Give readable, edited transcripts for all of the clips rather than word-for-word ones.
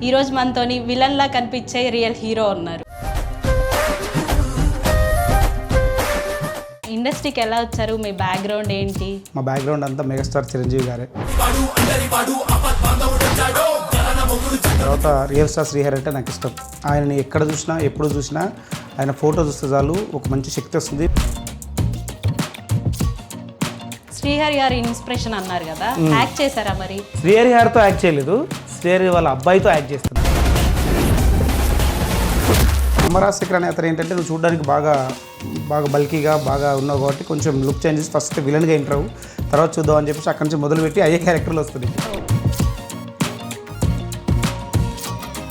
ఈ రోజు మనతోని విలన్ లా కనిపించే రియల్ హీరో ఉన్నారు. ఇండస్ట్రీకి ఎలా వచ్చారు? మీ బ్యాక్గ్రౌండ్ ఏంటి? మా బ్యాక్గ్రౌండ్ అంతా మెగాస్టార్ చిరంజీవి గారే. తర్వాత రియల్ స్టార్ శ్రీహరి అంటే నాకు ఇష్టం. ఆయనని ఎక్కడ చూసినా ఎప్పుడు చూసినా ఆయన ఫోటో చూస్తే చాలు ఒక మంచి శక్తి వస్తుంది. శ్రీహరి గారి ఇన్స్పిరేషన్ అన్నారు కదా, యాక్ట్ చేశారా మరి? శ్రీహరి గారితో యాక్ట్ చేయలేదు, శ్రీహరి వాళ్ళ అబ్బాయితో యాక్ట్ చేస్తున్నాను. అమరాశేఖర్ అనే అతను ఏంటంటే నువ్వు చూడడానికి బాగా బల్కీగా బాగా ఉన్నావు కాబట్టి కొంచెం లుక్ చేంజెస్. ఫస్ట్ విలన్గా ఎంటర్ అవ్వు, తర్వాత చూద్దాం అని చెప్పేసి అక్కడి నుంచి మొదలుపెట్టి అయ్యే క్యారెక్టర్లు వస్తుంది.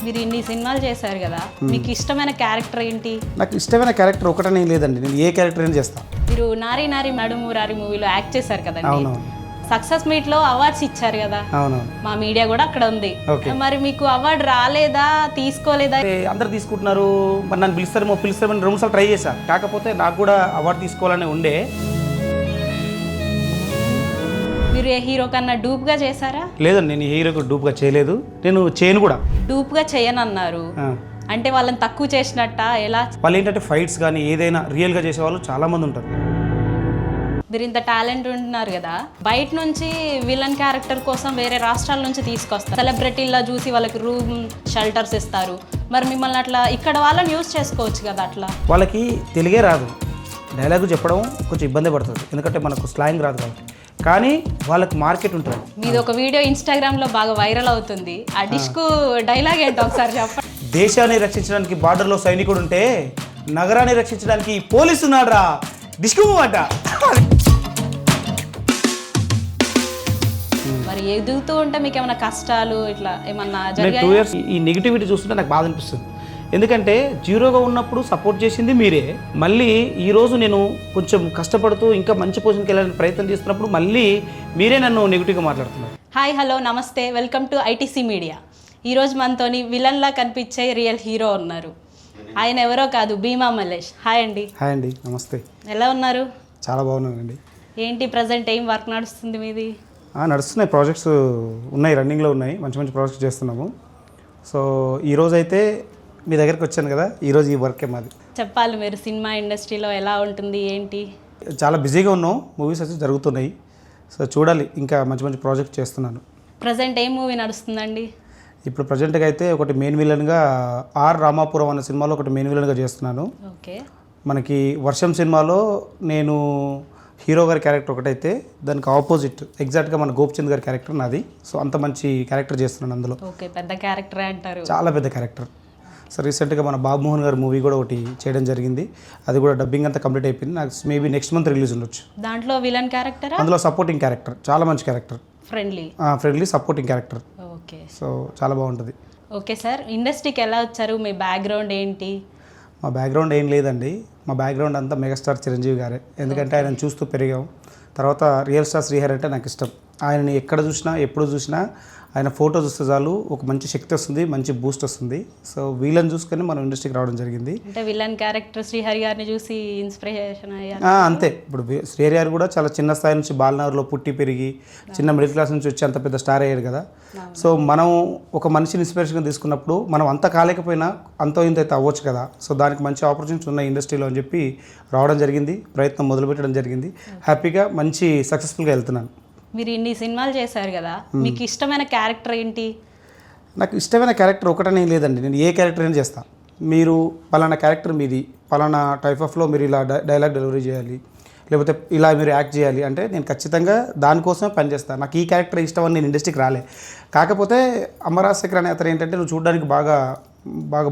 మీరు ఇన్ని సినిమాలు చేశారు కదా, మీకు ఇష్టమైన క్యారెక్టర్ ఏంటి? నాకు ఇష్టమైన క్యారెక్టర్ ఒకటనే లేదండి, నేను ఏ క్యారెక్టర్ అయినా చేస్తాను. మీరు నారీ నారీ నడుము రారి మూవీలో యాక్ట్ చేశారు కదండి. అవునవును. సక్సెస్ మీట్ లో అవార్డ్స్ ఇచ్చారు కదా. అవునవును. మా మీడియా కూడా అక్కడ ఉంది. మరి మీకు అవార్డు రాలేదా, తీసుకోలేదా? అందరు తీసుకుంటున్నారు, మరి నన్ను పిలుస్తారేమో 2 సార్లు ట్రై చేశా. కాకపోతే నాకు కూడా అవార్డు తీసుకోవాలని ఉండే. మీరు ఏ హీరో కన్నా డూప్గా చేశారా? లేదండి, నేను హీరోకి డూప్గా చేయలేదు, నేను చేయను కూడా. డూప్గా చేయనన్నారు అంటే వాళ్ళని తక్కువ చేసినట్ట ఎలా? వాళ్ళు ఏంటంటే ఫైట్స్ కానీ ఏదైనా రియల్గా చేసేవాళ్ళు చాలామంది ఉంటారు. మీరు ఇంత టాలెంట్ ఉంటున్నారు కదా, బయట నుంచి విలన్ క్యారెక్టర్ కోసం వేరే రాష్ట్రాల నుంచి తీసుకొస్తారు. సెలబ్రిటీల్లో చూసి వాళ్ళకి రూమ్ షెల్టర్స్ ఇస్తారు. మరి మిమ్మల్ని అట్లా ఇక్కడ వాళ్ళని యూజ్ చేసుకోవచ్చు కదా. అట్లా వాళ్ళకి తెలుగే రాదు, డైలాగు చెప్పడం కొంచెం ఇబ్బంది పడుతుంది, ఎందుకంటే మనకు స్లాంగ్ రాదు కాబట్టి. కానీ వాళ్ళకి మార్కెట్ ఉంటుంది. మీది ఒక వీడియో ఇన్స్టాగ్రామ్లో బాగా వైరల్ అవుతుంది. ఆ డిష్కు డైలాగ్ ఏంటో ఒకసారి చెప్పండి. దేశాన్ని రక్షించడానికి బార్డర్లో సైనికుడు ఉంటే నగరాన్ని రక్షించడానికి పోలీసు ఉన్నాడ్రా, డిస్కు అంట. మరి ఎదుగుతూ ఉంటే మీకు ఏమైనా కష్టాలు ఇట్లా ఏమన్నా 2 years ఈ నెగిటివిటీ చూస్తుంటే నాకు బాధ అనిపిస్తుంది. ఎందుకంటే జీరోగా ఉన్నప్పుడు సపోర్ట్ చేసింది మీరే. మళ్ళీ ఈరోజు నేను కొంచెం కష్టపడుతూ ఇంకా మంచి పొజిషన్కి వెళ్ళాలని ప్రయత్నం చేస్తున్నప్పుడు మళ్ళీ మీరే నన్ను నెగిటివ్గా మాట్లాడుతున్నారు. హాయ్, హలో, నమస్తే, వెల్కమ్ టు ఐటీసీ మీడియా. ఈరోజు మనతోని విలన్ లా కనిపించే రియల్ హీరో ఉన్నారు. ఆయన ఎవరో కాదు, భీమా మల్లేష్. హాయ్ అండి. హాయ్ అండి, నమస్తే. ఎలా ఉన్నారు? చాలా బాగున్నానండి. ఏంటి ప్రజెంట్ ఏం వర్క్ నడుస్తుంది మీది? నడుస్తున్నాయి, ప్రాజెక్ట్స్ ఉన్నాయి, రన్నింగ్లో ఉన్నాయి, మంచి మంచి ప్రాజెక్ట్స్ చేస్తున్నాము. సో ఈరోజు అయితే మీ దగ్గరికి వచ్చాను కదా, ఈరోజు ఈ వర్కే మాది. చెప్పాలి, మీరు సినిమా ఇండస్ట్రీలో ఎలా ఉంటుంది ఏంటి? చాలా బిజీగా ఉన్నాం, మూవీస్ వచ్చి జరుగుతున్నాయి. సో చూడాలి, ఇంకా మంచి మంచి ప్రాజెక్ట్ చేస్తున్నాను. ప్రజెంట్ ఏ మూవీ నడుస్తుందండి? ఇప్పుడు ప్రజెంట్గా అయితే ఒకటి మెయిన్ విలన్గా ఆర్ రామాపురం అనే సినిమాలో ఒకటి మెయిన్ విలన్గా చేస్తున్నాను. ఓకే. మనకి వర్షం సినిమాలో నేను హీరో గారి క్యారెక్టర్ ఒకటైతే దానికి ఆపోజిట్ ఎగ్జాక్ట్గా మన గోపిచంద్ గారి క్యారెక్టర్ నాది. సో అంత మంచి క్యారెక్టర్ చేస్తున్నాను అందులో. ఓకే, పెద్ద క్యారెక్టర్ అంటారు. చాలా పెద్ద క్యారెక్టర్. సో రీసెంట్గా మన బాబు మోహన్ గారి మూవీ కూడా ఒకటి చేయడం జరిగింది, అది కూడా డబ్బింగ్ అంతా కంప్లీట్ అయిపోయింది. నాకు మేబీ నెక్స్ట్ మంత్ రిలీజ్ ఉండొచ్చు. దాంట్లో విలన్ క్యారెక్టర్, అందులో సపోర్టింగ్ క్యారెక్టర్, చాలా మంచి character, friendly supporting character. Okay. So చాలా బాగుంటుంది. ఓకే సార్, ఇండస్ట్రీకి ఎలా వచ్చారు? మీ బ్యాక్గ్రౌండ్ ఏంటి? మా బ్యాక్గ్రౌండ్ ఏం లేదండి, మా బ్యాక్గ్రౌండ్ అంతా మెగాస్టార్ చిరంజీవి గారే. ఎందుకంటే ఆయన చూస్తూ పెరిగాం. తర్వాత రియల్ స్టార్ శ్రీహరి అంటే నాకు ఇష్టం. ఆయనని ఎక్కడ చూసినా ఎప్పుడు చూసినా ఆయన ఫోటో చూస్తే చాలు ఒక మంచి శక్తి వస్తుంది, మంచి బూస్ట్ వస్తుంది. సో వీళ్ళని చూసుకొని మనం ఇండస్ట్రీకి రావడం జరిగింది. అంటే విలన్ క్యారెక్టర్ శ్రీహరి గారిని చూసి ఇన్స్పిరేషన్ అయ్యారు. అంతే. ఇప్పుడు శ్రీహరి గారు కూడా చాలా చిన్న స్థాయి నుంచి బాలనగర్లో పుట్టి పెరిగి చిన్న మిడిల్ క్లాస్ నుంచి వచ్చి అంత పెద్ద స్టార్ అయ్యారు కదా. సో మనం ఒక మనిషిని ఇన్స్పిరేషన్గా తీసుకున్నప్పుడు మనం అంత కాలేకపోయినా అంతో ఇంత అయితే అవ్వచ్చు కదా. సో దానికి మంచి ఆపర్చునిటీస్ ఉన్నాయి ఇండస్ట్రీలో అని చెప్పి రావడం జరిగింది, ప్రయత్నం మొదలుపెట్టడం జరిగింది. హ్యాపీగా మంచి సక్సెస్ఫుల్గా వెళ్తున్నాను. మీరు ఇన్ని సినిమాలు చేశారు కదా, మీకు ఇష్టమైన క్యారెక్టర్ ఏంటి? నాకు ఇష్టమైన క్యారెక్టర్ ఒకటనే లేదండి, నేను ఏ క్యారెక్టర్ అయినా చేస్తాను. మీరు పలానా క్యారెక్టర్ మీది, పలానా టైప్ ఆఫ్లో మీరు ఇలా డైలాగ్ డెలివరీ చేయాలి, లేకపోతే ఇలా మీరు యాక్ట్ చేయాలి అంటే నేను ఖచ్చితంగా దానికోసమే పనిచేస్తాను. నాకు ఈ క్యారెక్టర్ ఇష్టం అని నేను ఇండస్ట్రీకి రాలే. కాకపోతే అమరాశేఖర్ అనే అతను ఏంటంటే నువ్వు చూడడానికి బాగా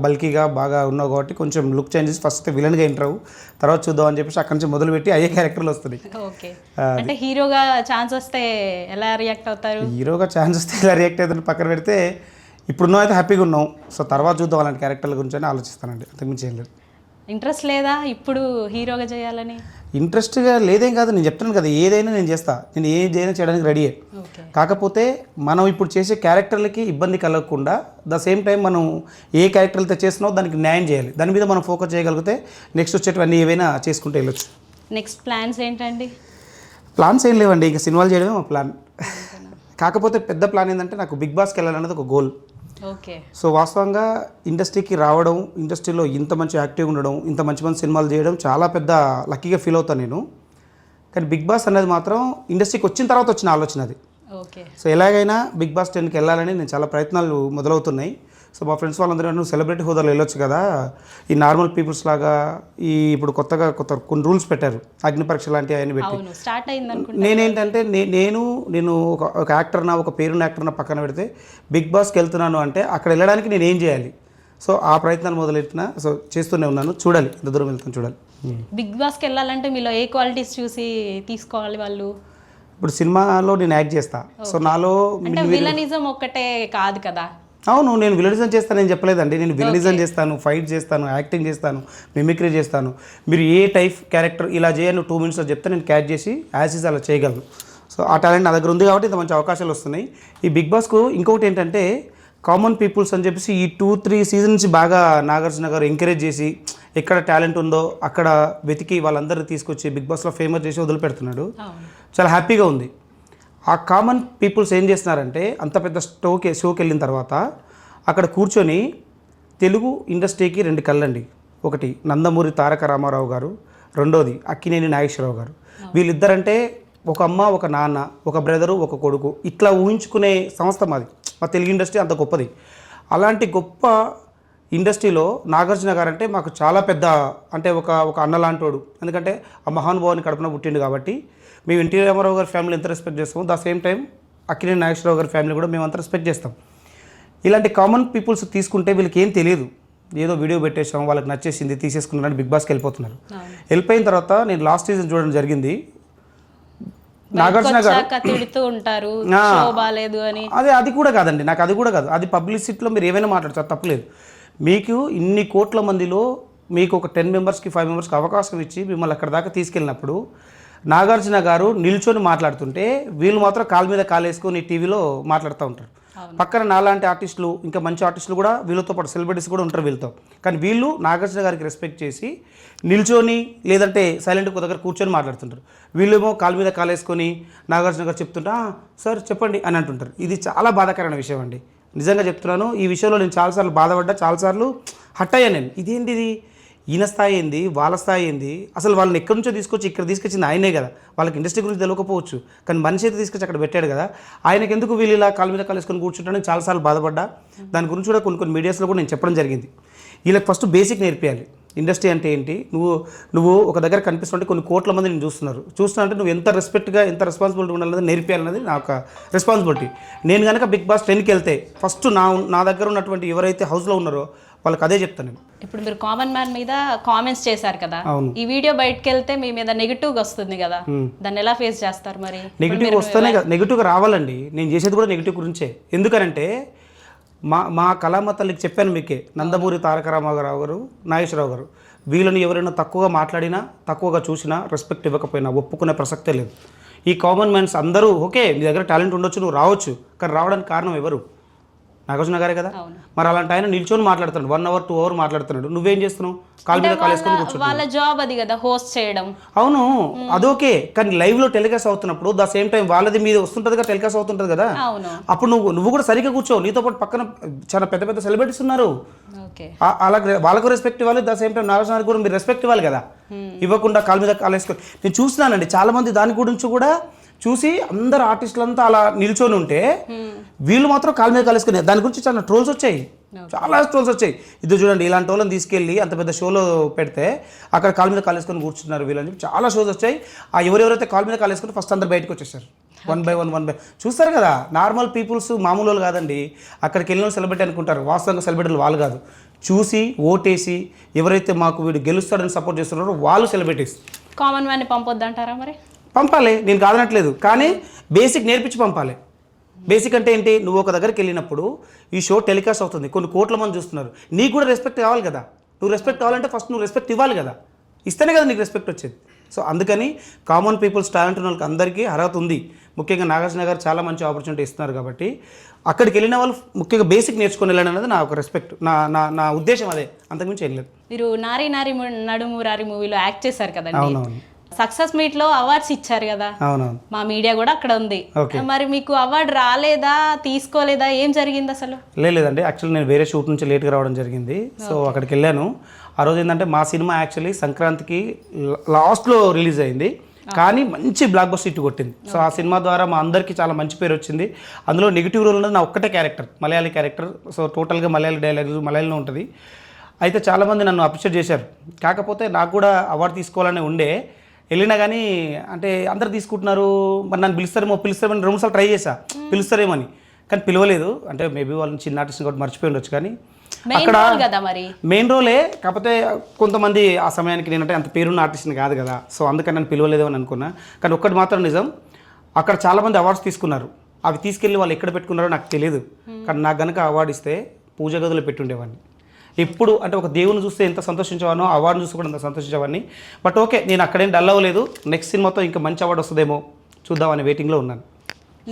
బల్కీగా బాగా ఉన్నావు కాబట్టి కొంచెం లుక్ చేంజెస్. ఫస్ట్ విలన్గా ఎంటర్ అవ్వు, తర్వాత చూద్దాం అని చెప్పేసి అక్కడి నుంచి మొదలుపెట్టి అయ్యే క్యారెక్టర్లు వస్తుంది. ఓకే. అంటే హీరోగా ఛాన్స్ వస్తే ఎలా రియాక్ట్ అవుతారు? హీరోగా ఛాన్స్ వస్తే ఎలా రియాక్ట్ అవుతుంది పక్కన పెడితే, ఇప్పుడున్న అయితే హ్యాపీగా ఉన్నాం. సో తర్వాత చూద్దాం అలాంటి క్యారెక్టర్ల గురించి అని ఆలోచిస్తానండి, అంతకుమించి ఏం లేదు. ఇంట్రెస్ట్ లేదా ఇప్పుడు హీరోగా చేయాలని? ఇంట్రెస్ట్గా లేదేం కాదు, నేను చెప్తాను కదా, ఏదైనా నేను చేస్తా, నేను ఏదైనా చేయడానికి రెడీయే. కాకపోతే మనం ఇప్పుడు చేసే క్యారెక్టర్లకి ఇబ్బంది కలగకుండా ద సేమ్ టైం మనం ఏ క్యారెక్టర్లతో చేస్తున్నావు దానికి న్యాయం చేయాలి. దాని మీద మనం ఫోకస్ చేయగలిగితే నెక్స్ట్ వచ్చేటివన్నీ ఏవైనా చేసుకుంటూ వెళ్ళొచ్చు. నెక్స్ట్ ప్లాన్స్ ఏంటండి? ప్లాన్స్ ఏం లేవండి, ఇంకా సినిమాలు చేయడమే మా ప్లాన్. కాకపోతే పెద్ద ప్లాన్ ఏంటంటే నాకు బిగ్ బాస్కి వెళ్ళాలనేది ఒక గోల్. ఓకే. సో వాస్తవంగా ఇండస్ట్రీకి రావడం, ఇండస్ట్రీలో ఇంత మంచి యాక్టివ్ ఉండడం, ఇంత మంచి మంచి సినిమాలు చేయడం చాలా పెద్ద లక్కీగా ఫీల్ అవుతాను నేను. కానీ బిగ్ బాస్ అనేది మాత్రం ఇండస్ట్రీకి వచ్చిన తర్వాత వచ్చిన ఆలోచన అది. ఓకే. సో ఎలాగైనా బిగ్ బాస్ 10కి వెళ్ళాలని నేను చాలా ప్రయత్నాలు మొదలవుతున్నాయి. సో మా ఫ్రెండ్స్ వాళ్ళందరూ నువ్వు సెలబ్రిటీ హోదాలో వెళ్ళొచ్చు కదా, ఈ నార్మల్ పీపుల్స్ లాగా ఇప్పుడు కొత్త కొన్ని రూల్స్ పెట్టారు, అగ్ని పరీక్ష లాంటివి అవన్నీ పెట్టి. స్టార్ట్ అయింది. నేనేంటంటే నేను ఒక యాక్టర్నా, ఒక పేరున్న యాక్టర్న పక్కన పెడితే బిగ్ బాస్కి వెళ్తున్నాను అంటే అక్కడ వెళ్ళడానికి నేను ఏం చేయాలి, సో ఆ ప్రయత్నాలు మొదలెట్టిన. సో చేస్తూనే ఉన్నాను, చూడాలి ఎంత దూరం వెళ్తాను చూడాలి. బిగ్ బాస్కి వెళ్ళాలంటే మీలో ఏ క్వాలిటీస్ చూసి తీసుకోవాలి వాళ్ళు? ఇప్పుడు సినిమాలో నేను యాక్ట్ చేస్తా, సో నాలో అంటే విలనిజం ఒక్కటే కాదు కదా. అవును, నేను విలనిజం చేస్తాను నేను చెప్పలేదండి. నేను విలనిజం చేస్తాను, ఫైట్ చేస్తాను, యాక్టింగ్ చేస్తాను, మిమిక్రీ చేస్తాను. మీరు ఏ టైప్ క్యారెక్టర్ ఇలా చేయను 2 minutesలో చెప్తే నేను క్యాచ్ చేసి యాజ్ ఈజ్ అలా చేయగలను. సో ఆ టాలెంట్ నా దగ్గర ఉంది కాబట్టి ఇంత మంచి అవకాశాలు వస్తున్నాయి. ఈ బిగ్ బాస్కు ఇంకొకటి ఏంటంటే కామన్ పీపుల్స్ అని చెప్పేసి ఈ 2-3 సీజన్ నుంచి బాగా నాగార్జున గారు ఎంకరేజ్ చేసి ఎక్కడ టాలెంట్ ఉందో అక్కడ వెతికి వాళ్ళందరినీ తీసుకొచ్చి బిగ్ బాస్లో ఫేమస్ చేసి వదిలిపెడుతున్నాడు. చాలా హ్యాపీగా ఉంది. ఆ కామన్ పీపుల్స్ ఏం చేస్తున్నారంటే అంత పెద్ద షోకి వెళ్ళిన తర్వాత అక్కడ కూర్చొని తెలుగు ఇండస్ట్రీకి 2 కళ్ళండి. ఒకటి నందమూరి తారక రామారావు గారు, రెండోది అక్కినేని నాగేశ్వరరావు గారు. వీళ్ళిద్దరంటే ఒక అమ్మ, ఒక నాన్న, ఒక బ్రదరు, ఒక కొడుకు, ఇట్లా ఊహించుకునే సంస్థ మాది. మా తెలుగు ఇండస్ట్రీ అంత గొప్పది. అలాంటి గొప్ప ఇండస్ట్రీలో నాగార్జున గారు అంటే మాకు చాలా పెద్ద, అంటే ఒక అన్నలాంటోడు. ఎందుకంటే ఆ మహానుభావుని కడుపున పుట్టిండు కాబట్టి మేము ఎన్టీ రామారావు గారి ఫ్యామిలీ ఎంత రెస్పెక్ట్ చేస్తామో the same time Akkineni Nageswara Rao గారి ఫ్యామిలీ కూడా మేము అంత రెస్పెక్ట్ చేస్తాం. ఇలాంటి కామన్ పీపుల్స్ తీసుకుంటే వీళ్ళకి ఏం తెలియదు, ఏదో వీడియో పెట్టేసాం వాళ్ళకి నచ్చేసింది తీసేసుకున్నారని బిగ్ బాస్కి వెళ్ళిపోతున్నారు. వెళ్ళిపోయిన తర్వాత నేను లాస్ట్ సీజన్ చూడడం జరిగింది. నాగార్జున గారు తిడుతూ ఉంటారు అని. అది కూడా కాదండి, నాకు అది కూడా కాదు. అది పబ్లిసిటీలో మీరు ఏమైనా మాట్లాడతారు, తప్పలేదు. మీకు ఇన్ని కోట్ల మందిలో మీకు ఒక 10 మెంబర్స్కి 5 మెంబర్స్కి అవకాశం ఇచ్చి మిమ్మల్ని అక్కడ దాకా తీసుకెళ్ళినప్పుడు నాగార్జున గారు నిల్చొని మాట్లాడుతుంటే వీళ్ళు మాత్రం కాలు మీద కాలు వేసుకొని టీవీలో మాట్లాడుతూ ఉంటారు. పక్కన నాలాంటి ఆర్టిస్టులు, ఇంకా మంచి ఆర్టిస్టులు కూడా వీళ్ళతో పాటు సెలబ్రిటీస్ కూడా ఉంటారు వీళ్ళతో. కానీ వీళ్ళు నాగార్జున గారికి రెస్పెక్ట్ చేసి నిల్చొని లేదంటే సైలెంట్గా దగ్గర కూర్చొని మాట్లాడుతుంటారు. వీళ్ళేమో కాలు మీద కాలు వేసుకొని నాగార్జున గారు చెప్తుంటా సార్ చెప్పండి అని అంటుంటారు. ఇది చాలా బాధాకరమైన విషయం అండి, నిజంగా చెప్తున్నాను. ఈ విషయంలో నేను చాలాసార్లు బాధపడ్డా, చాలాసార్లు హట్ అయ్యాను నేను. ఇదేంటిది, ఈయన స్థాయి ఏంది, వాళ్ళ స్థాయి ఏంది, అసలు వాళ్ళని ఎక్కడి నుంచో తీసుకొచ్చి ఇక్కడ తీసుకొచ్చింది ఆయనే కదా. వాళ్ళకి ఇండస్ట్రీ గురించి తెలియకపోవచ్చు, కానీ మనిషి అయితే తీసుకొచ్చి అక్కడ పెట్టాడు కదా. ఆయనకి ఎందుకు వీళ్ళు ఇలా కాలు మీద కాలేసుకొని కూర్చుంటానని చాలాసార్లు బాధపడ్డా. దాని గురించి కూడా కొన్ని మీడియాస్లో కూడా నేను చెప్పడం జరిగింది. వీళ్ళకి ఫస్ట్ బేసిక్ నేర్పియాలి. ఇండస్ట్రీ అంటే ఏంటి, నువ్వు ఒక దగ్గర కనిపిస్తుంటే కొన్ని కోట్ల మంది నేను చూస్తున్నానంటే నువ్వు ఎంత రెస్పెక్ట్గా, ఎంత రెస్పాన్సిబిలిటీ ఉండాలన్నది నేర్పియాలన్నది నా ఒక రెస్పాన్సిబిలిటీ. నేను కనుక బిగ్ బాస్ 10కి వెళ్తే ఫస్ట్ నా దగ్గర ఉన్నటువంటి ఎవరైతే హౌస్లో ఉన్నారో వాళ్ళకి అదే చెప్తాను నేను. ఇప్పుడు మీరు కామన్ మ్యాన్ మీద కామెంట్స్ చేశారు కదా, ఈ వీడియో బయటకు వెళ్తే మీ మీద నెగిటివ్గా వస్తుంది కదా, దాన్ని ఎలా ఫేస్ చేస్తారు మరి? నెగిటివ్ వస్తేనే కదా, నెగిటివ్గా రావాలండి. నేను చేసేది కూడా నెగిటివ్ గురించే. ఎందుకనంటే మా కళామ తల్లికి చెప్పాను మీకే, నందమూరి తారక రామారావు గారు, నాగేశ్వరరావు గారు, వీళ్ళని ఎవరైనా తక్కువగా మాట్లాడినా, తక్కువగా చూసినా, రెస్పెక్ట్ ఇవ్వకపోయినా ఒప్పుకునే ప్రసక్తే లేదు. ఈ కామన్ మ్యాన్స్ అందరూ ఓకే, మీ దగ్గర టాలెంట్ ఉండొచ్చు, నువ్వు రావచ్చు, కానీ రావడానికి కారణం ఎవరు? నాగార్జున గారే కదా. మరి అలాంటి ఆయన నిల్చొని మాట్లాడుతున్నాడు, 1 hour 2 hours మాట్లాడుతున్నాడు. నువ్వేం చేస్తున్నావు? కాలు మీద కాలేసుకొని కూర్చుంటున్నావు. వాళ్ళ జాబ్ అది కదా, హోస్ట్ చేయడం. అవును, అదోకే. కానీ లైవ్లో టెలికాస్ట్ అవుతున్నప్పుడు ద సేమ్ టైం వాళ్ళది మీద వస్తుంటుంది కదా, టెలికాస్ట్ అవుతుంటుంది కదా. అప్పుడు నువ్వు కూడా సరిగ్గా కూర్చో. నీతో పాటు పక్కన చాలా పెద్ద పెద్ద సెలబ్రిటీస్ ఉన్నారు, అలాగే వాళ్ళకు రెస్పెక్ట్ ఇవ్వాలి. ద సేమ్ టైం నాగార్జున గారికి కూడా మీరు రెస్పెక్ట్ ఇవ్వాలి కదా. ఇవ్వకుండా కాలు మీద కాలేసుకొని నేను చూస్తున్నానండి. చాలా మంది దాని గురించి కూడా చూసి అందరు ఆర్టిస్టులంతా అలా నిల్చొని ఉంటే వీళ్ళు మాత్రం కాలు మీద కాలేసుకునే దాని గురించి చాలా ట్రోల్స్ వచ్చాయి, చాలా ట్రోల్స్ వచ్చాయి. ఇది చూడండి, ఇలాంటి వాళ్ళని తీసుకెళ్ళి అంత పెద్ద షోలో పెడితే అక్కడ కాలు మీద కాలేసుకొని కూర్చున్నారు వీళ్ళని చెప్పి చాలా షోస్ వచ్చాయి. ఆ ఎవరెవరైతే కాలు మీద కాలేసుకొని ఫస్ట్ అందరు బయటకు వచ్చేసారు, 1 by 1 చూస్తారు కదా. నార్మల్ పీపుల్స్ మామూలు వాళ్ళు కాదండి, అక్కడికి వెళ్ళిన సెలబ్రిటీ అనుకుంటారు, వాస్తవంగా సెలబ్రిటీలు వాళ్ళు కాదు. చూసి ఓటేసి ఎవరైతే మాకు వీడు గెలుస్తాడని సపోర్ట్ చేస్తున్నారో వాళ్ళు సెలబ్రిటీస్. కామన్ మ్యాన్ని పంపొద్దంటారా మరి? పంపాలి, నేను కాదనట్లేదు, కానీ బేసిక్ నేర్పించి పంపాలి. బేసిక్ అంటే ఏంటి, నువ్వు ఒక దగ్గరికి వెళ్ళినప్పుడు ఈ షో టెలికాస్ట్ అవుతుంది, కొన్ని కోట్ల మంది చూస్తున్నారు, నీకు కూడా రెస్పెక్ట్ కావాలి కదా. నువ్వు రెస్పెక్ట్ కావాలంటే ఫస్ట్ నువ్వు రెస్పెక్ట్ ఇవ్వాలి కదా, ఇస్తేనే కదా నీకు రెస్పెక్ట్ వచ్చేది. సో అందుకని కామన్ పీపుల్స్ టాలెంట్ ఉన్న వాళ్ళకి అందరికీ అర్హత ఉంది. ముఖ్యంగా నాగార్జున గారు చాలా మంచి ఆపర్చునిటీ ఇస్తున్నారు కాబట్టి అక్కడికి వెళ్ళిన వాళ్ళు ముఖ్యంగా బేసిక్ నేర్చుకొని వెళ్ళాలి అనేది నా ఒక రెస్పెక్ట్, నా ఉద్దేశం అదే, అంతకుమించి వెళ్ళలేదు. మీరు నారీ నారీ నడుము రారి మూవీలో యాక్ట్ చేశారు కదండి. అవునవును. సక్సెస్ మీట్ లో అవార్డ్స్ ఇచ్చారు కదా, అవునవును. మా మీడియా కూడా అక్కడ ఉంది. ఓకే. మరి మీకు అవార్డు రాలేదా, తీసుకోలేదా, ఏం జరిగింది అసలు? లేదండి, యాక్చువల్లీ నేను వేరే షూట్ నుంచి లేట్గా రావడం జరిగింది. సో అక్కడికి వెళ్ళాను. ఆ రోజు ఏంటంటే మా సినిమా యాక్చువల్లీ సంక్రాంతికి లాస్ట్లో రిలీజ్ అయింది, కానీ మంచి బ్లాక్ బస్టర్ హిట్ కొట్టింది. సో ఆ సినిమా ద్వారా మా అందరికీ చాలా మంచి పేరు వచ్చింది. అందులో నెగిటివ్ రోల్ ఉన్నది నా ఒక్కటే క్యారెక్టర్, మలయాళీ క్యారెక్టర్. సో టోటల్గా మలయాళీ డైలాగ్స్ మలయాళంలో ఉంటుంది. అయితే చాలామంది నన్ను అప్రిషియేట్ చేశారు. కాకపోతే నాకు కూడా అవార్డు తీసుకోవాలని ఉండే, వెళ్ళినా కానీ అంటే అందరు తీసుకుంటున్నారు, మరి నన్ను పిలుస్తారేమో 2 సార్లు ట్రై చేశా పిలుస్తారేమని, కానీ పిలవలేదు. అంటే మేబీ వాళ్ళని చిన్న ఆర్టిస్ట్ కూడా మర్చిపోయి ఉండొచ్చు. కానీ అక్కడ మెయిన్ రోలే, కాకపోతే కొంతమంది ఆ సమయానికి నేనంటే అంత పేరున్న ఆర్టిస్ట్ని కాదు కదా, సో అందుకని నన్ను పిలవలేదు అని అనుకున్నా. కానీ ఒక్కటి మాత్రం నిజం, అక్కడ చాలామంది అవార్డ్స్ తీసుకున్నారు. అవి తీసుకెళ్ళి వాళ్ళు ఎక్కడ పెట్టుకున్నారో నాకు తెలియదు. కానీ నాకు కనుక అవార్డు ఇస్తే పూజ గదిలో పెట్టుండేవాడిని. ఇప్పుడు అంటే ఒక దేవుని చూస్తే ఎంత సంతోషించేవానో, అవార్డుని చూసి కూడా అంత సంతోషించేవాడిని. బట్ ఓకే, నేను అక్కడేం డల్ అవ్వలేదు. నెక్స్ట్ సినిమాతో ఇంకా మంచి అవార్డు వస్తుందేమో చూద్దామని వెయిటింగ్లో ఉన్నాను.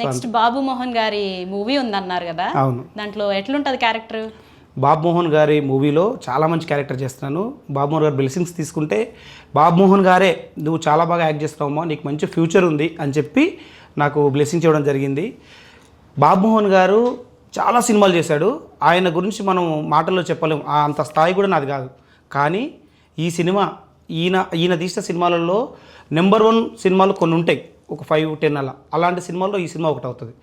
నెక్స్ట్ బాబు మోహన్ గారి మూవీ ఉందన్నారు కదా, అవును. దాంట్లో ఎట్లుంటుంది క్యారెక్టర్? బాబు మోహన్ గారి మూవీలో చాలా మంచి క్యారెక్టర్ చేస్తున్నాను. బాబు మోహన్ గారు బ్లెస్సింగ్స్ తీసుకుంటే, బాబు మోహన్ గారే నువ్వు చాలా బాగా యాక్ట్ చేస్తున్నావమ్మా, నీకు మంచి ఫ్యూచర్ ఉంది అని చెప్పి నాకు బ్లెస్సింగ్స్ ఇవ్వడం జరిగింది. బాబు మోహన్ గారు చాలా సినిమాలు చేశాడు. ఆయన గురించి మనం మాటల్లో చెప్పలేము, అంత స్థాయి కూడా నాది కాదు. కానీ ఈ సినిమా ఈయన తీసిన సినిమాలలో నెంబర్ 1 సినిమాలు కొన్ని ఉంటాయి, ఒక 5-10 అలాంటి సినిమాల్లో ఈ సినిమా ఒకటి అవుతుంది.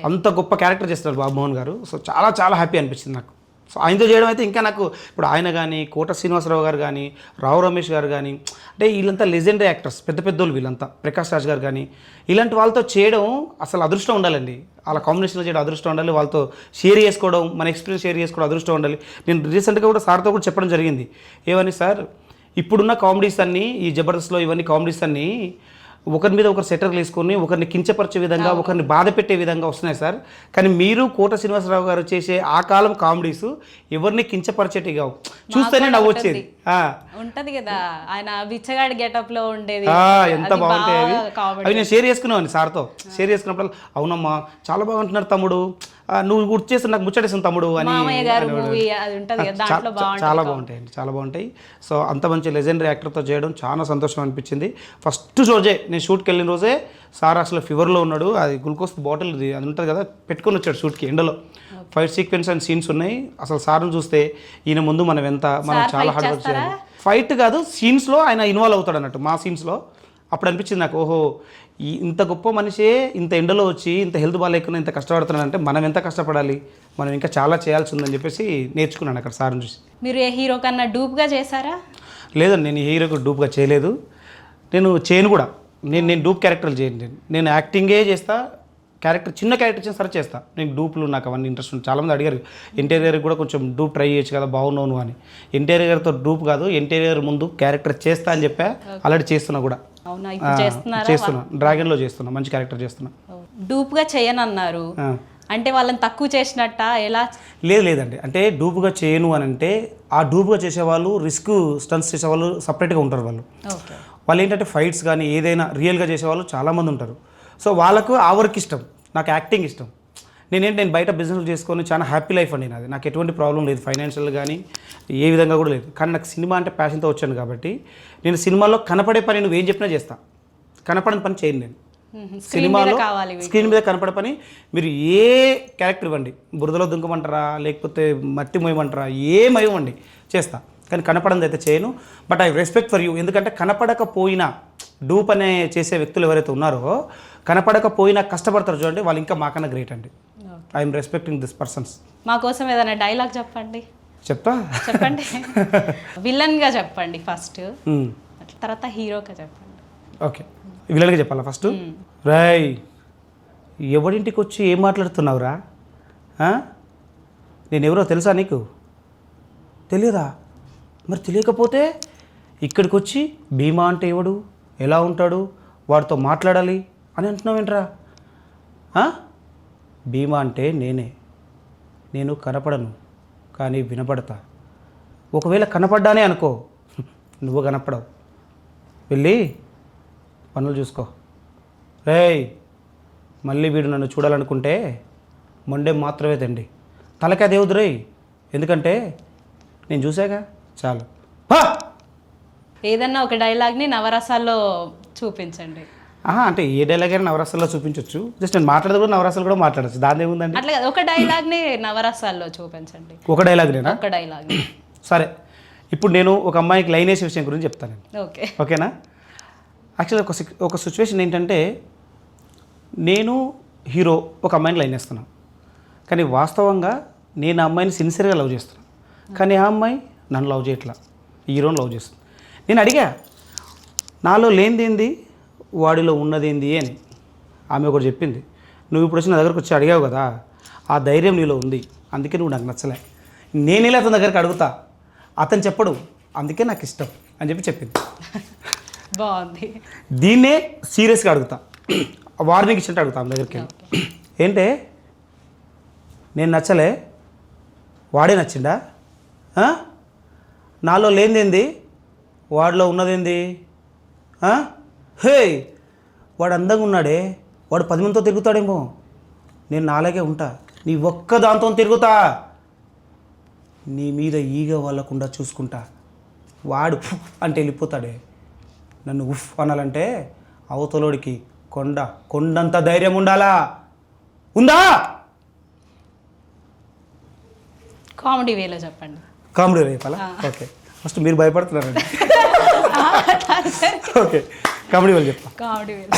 అంత గొప్ప క్యారెక్టర్ చేస్తారు బాబు మోహన్ గారు. సో చాలా చాలా హ్యాపీ అనిపించింది నాకు. సో ఆయనతో చేయడం అయితే ఇంకా నాకు, ఇప్పుడు ఆయన కానీ, కోట శ్రీనివాసరావు గారు కానీ, రావు రమేష్ గారు కానీ, అంటే వీళ్ళంతా లెజెండరీ యాక్టర్స్, పెద్ద పెద్దోళ్ళు వీళ్ళంతా, ప్రకాష్ రాజ్ గారు కానీ, ఇలాంటి వాళ్ళతో చేయడం అసలు అదృష్టం ఉండాలండి. వాళ్ళ కాంబినేషన్లో చేయడం అదృష్టం ఉండాలి. వాళ్ళతో షేర్ చేసుకోవడం, మన ఎక్స్పీరియన్స్ షేర్ చేసుకోవడం అదృష్టం ఉండాలి. నేను రీసెంట్గా కూడా సార్తో కూడా చెప్పడం జరిగింది, ఏమని సార్, ఇప్పుడున్న కామెడీస్ అన్నీ, ఈ జబర్దస్త్లో ఇవన్నీ కామెడీస్ అన్నీ ఒకరి మీద ఒకరు సెటర్లు వేసుకొని ఒకరిని కించపరిచే విధంగా, ఒకరిని బాధ పెట్టే విధంగా వస్తున్నాయి సార్. కానీ మీరు కోట శ్రీనివాసరావు గారు చేసే ఆ కాలం కామెడీస్ ఎవరిని కించపరిచేటి కావు, చూస్తేనే నవ్వు వచ్చేది. ఉంటది కదా ఆయన బిచ్చగాడి గెటప్ లో ఉండేది, ఎంత బాగుంటాయి అవి. నేను షేర్ చేసుకున్నాను సార్తో. షేర్ చేసుకున్నప్పుడు అవునమ్మా చాలా బాగుంటున్నారు తమ్ముడు, నువ్వు గుర్తు చేసి నాకు ముచ్చటేసిన తమ్ముడు అని. చాలా బాగుంటాయండి, చాలా బాగుంటాయి. సో అంత మంచి లెజెండరీ యాక్టర్తో చేయడం చాలా సంతోషం అనిపించింది. ఫస్ట్ రోజే నేను షూట్కి వెళ్ళిన రోజే సార్ అసలు ఫీవర్లో ఉన్నాడు. అది గ్లూకోజ్ బాటిల్ అది ఉంటుంది కదా, పెట్టుకొని వచ్చాడు షూట్కి. ఎండలో ఫైట్ సీక్వెన్స్ అండ్ సీన్స్ ఉన్నాయి. అసలు సార్ని చూస్తే ఈయన ముందు మనం చాలా హార్డ్ వర్క్ చేయాలి. ఫైట్ కాదు, సీన్స్లో ఆయన ఇన్వాల్వ్ అవుతాడు అన్నట్టు, మా సీన్స్లో. అప్పుడు అనిపించింది నాకు, ఓహో ఇంత గొప్ప మనిషే ఇంత ఎండలో వచ్చి ఇంత హెల్త్ బాగాలేకుండా ఇంత కష్టపడుతున్నాడంటే మనం ఎంత కష్టపడాలి, మనం ఇంకా చాలా చేయాల్సి ఉందని చెప్పేసి నేర్చుకున్నాను అక్కడ సార్ని చూసి. మీరు ఏ హీరో కన్నా డూప్గా చేశారా? లేదండి, నేను హీరోకి డూప్గా చేయలేదు. నేను చేయను కూడా. నేను డూప్ క్యారెక్టర్లు చేయను. నేను యాక్టింగే చేస్తా. క్యారెక్టర్ చిన్న క్యారెక్టర్ చేసిన సరే చేస్తా. నేను డూప్లు నాకు అవన్నీ ఇంట్రెస్ట్ ఉంది. చాలామంది అడిగారు ఎన్టీఆర్ కూడా కొంచెం డూప్ ట్రై చేయొచ్చు కదా, బాగున్నావు అని. ఎన్టీఆర్ గారితో డూప్ కాదు, ఎన్టీఆర్ ముందు క్యారెక్టర్ చేస్తా అని చెప్పా. ఆల్రెడీ చేస్తున్నా కూడా. చేస్తున్నా, డ్రాగన్లో చేస్తున్నా, మంచి క్యారెక్టర్ చేస్తున్నా. డూప్గా చేయనన్నారు అంటే వాళ్ళని తక్కువ చేసినట్ట ఎలా? లేదండి, అంటే డూప్గా చేయను అని అంటే ఆ డూప్గా చేసేవాళ్ళు, రిస్క్ స్టంట్స్ చేసేవాళ్ళు సపరేట్గా ఉంటారు. వాళ్ళు ఏంటంటే ఫైట్స్ కానీ ఏదైనా రియల్గా చేసేవాళ్ళు చాలామంది ఉంటారు. సో వాళ్ళకు ఆ వర్క్ ఇష్టం, నాకు యాక్టింగ్ ఇష్టం. నేను బయట బిజినెస్ చేసుకొని చాలా హ్యాపీ లైఫ్ అండి నాది. నాకు ఎటువంటి ప్రాబ్లం లేదు, ఫైనాన్షియల్ కానీ ఏ విధంగా కూడా లేదు. కానీ నాకు సినిమా అంటే ప్యాషన్తో వచ్చాను కాబట్టి నేను సినిమాలో కనపడే పని నువ్వేం చెప్పినా చేస్తా, కనపడని పని చేయను నేను. సినిమాలో స్క్రీన్ మీద కనపడే పని మీరు ఏ క్యారెక్టర్ ఇవ్వండి, బురదలో దుంకమంటారా లేకపోతే మట్టి మోయమంటారా, ఏమయ్యండి చేస్తా, కానీ కనపడంది అయితే చేయను. But I respect for you. ఎందుకంటే కనపడకపోయినా డూప్ అనే చేసే వ్యక్తులు ఎవరైతే ఉన్నారో, కనపడకపోయినా కష్టపడతారు చూడండి, వాళ్ళు ఇంకా మాకన్నా గ్రేట్ అండి. I'm respecting this persons. మా కోసం ఏదైనా డైలాగ్ చెప్పండి. చెప్పండి విలన్గా చెప్పండి ఫస్ట్, తర్వాత హీరోగా చెప్పండి. ఓకే, విలన్గా చెప్పాలా ఫస్ట్? రాయ్, ఎవరింటికి వచ్చి ఏం మాట్లాడుతున్నావురా? నేను ఎవరో తెలుసా నీకు? తెలియదా? మరి తెలియకపోతే ఇక్కడికి వచ్చి భీమా అంటే ఎవడు, ఎలా ఉంటాడు, వాడితో మాట్లాడాలి అని అంటున్నావేంట్రా? భీమా అంటే నేనే. నేను కనపడను కానీ వినపడతా. ఒకవేళ కనపడ్డానే అనుకో, నువ్వు కనపడవు. వెళ్ళి పనులు చూసుకో. రేయ్, మళ్ళీ వీడు నన్ను చూడాలనుకుంటే మొండే మాత్రమే తండి, తలకే దేవుడు రేయ్. ఎందుకంటే నేను చూసాగా చాలు. ఏదన్నా ఒక డైలాగ్ని నవరసాల్లో చూపించండి. అంటే ఏ డైలాగ్ అయినా నవరసాల్లో చూపించవచ్చు. జస్ట్ నేను మాట్లాడదు కూడా నవరసాలు కూడా మాట్లాడచ్చు, దాని ఏముందండి. అట్లా కాదు, ఒక డైలాగ్ని నవరసాల్లో చూపించండి. ఒక డైలాగ్ నేనా? ఒక డైలాగ్. సరే, ఇప్పుడు నేను ఒక అమ్మాయికి లైన్ వేసే విషయం గురించి చెప్తాను. ఓకే, ఓకేనా? యాక్చువల్లీ ఒక సిచ్యువేషన్ ఏంటంటే, నేను హీరో ఒక అమ్మాయిని లైన్ వేస్తున్నాను, కానీ వాస్తవంగా నేను ఆ అమ్మాయిని సిన్సియర్గా లవ్ చేస్తున్నాను, కానీ ఆ అమ్మాయి నన్ను లవ్ చేయట్లా, హీరోని లవ్ చేస్తుంది. నేను అడిగా, నాలో లేనిదేంది వాడిలో ఉన్నదేంది అని. ఆమె ఒకటి చెప్పింది, నువ్వు ఇప్పుడు వచ్చి నా దగ్గరకు వచ్చి అడిగావు కదా, ఆ ధైర్యం నీలో ఉంది, అందుకే నువ్వు నాకు నచ్చలే. నేను ఇలా అతని దగ్గరికి అడుగుతా, అతను చెప్పడు, అందుకే నాకు ఇష్టం అని చెప్పింది. బాగుంది. దీన్నే సీరియస్గా అడుగుతా, వార్నింగ్ ఇచ్చినట్టు అడుగుతా ఆమె దగ్గరికి వెళ్ళి. ఏంటే నేను నచ్చలే, వాడే నచ్చిండా? నాలో లేనిదేంది వాడిలో ఉన్నదేంది? హే, వాడు అందంగా ఉన్నాడే, వాడు 10 మందితో తిరుగుతాడేమో, నేను నాలాగే ఉంటా, నీ ఒక్క దాంతో తిరుగుతా, నీ మీద ఈగ వాళ్ళకుండా చూసుకుంటా, వాడు అంటే వెళ్ళిపోతాడే, నన్ను ఉఫ్ అనాలంటే అవతలోడికి కొండంత ధైర్యం ఉండాలా, ఉందా? కామెడీ వేలో చెప్పండి. కామెడీ రేపాలా? ఓకే, ఫస్ట్ మీరు భయపడుతున్నారండి. ఓకే, కామెడీ వాళ్ళు చెప్తా. కామెడీ వేలో.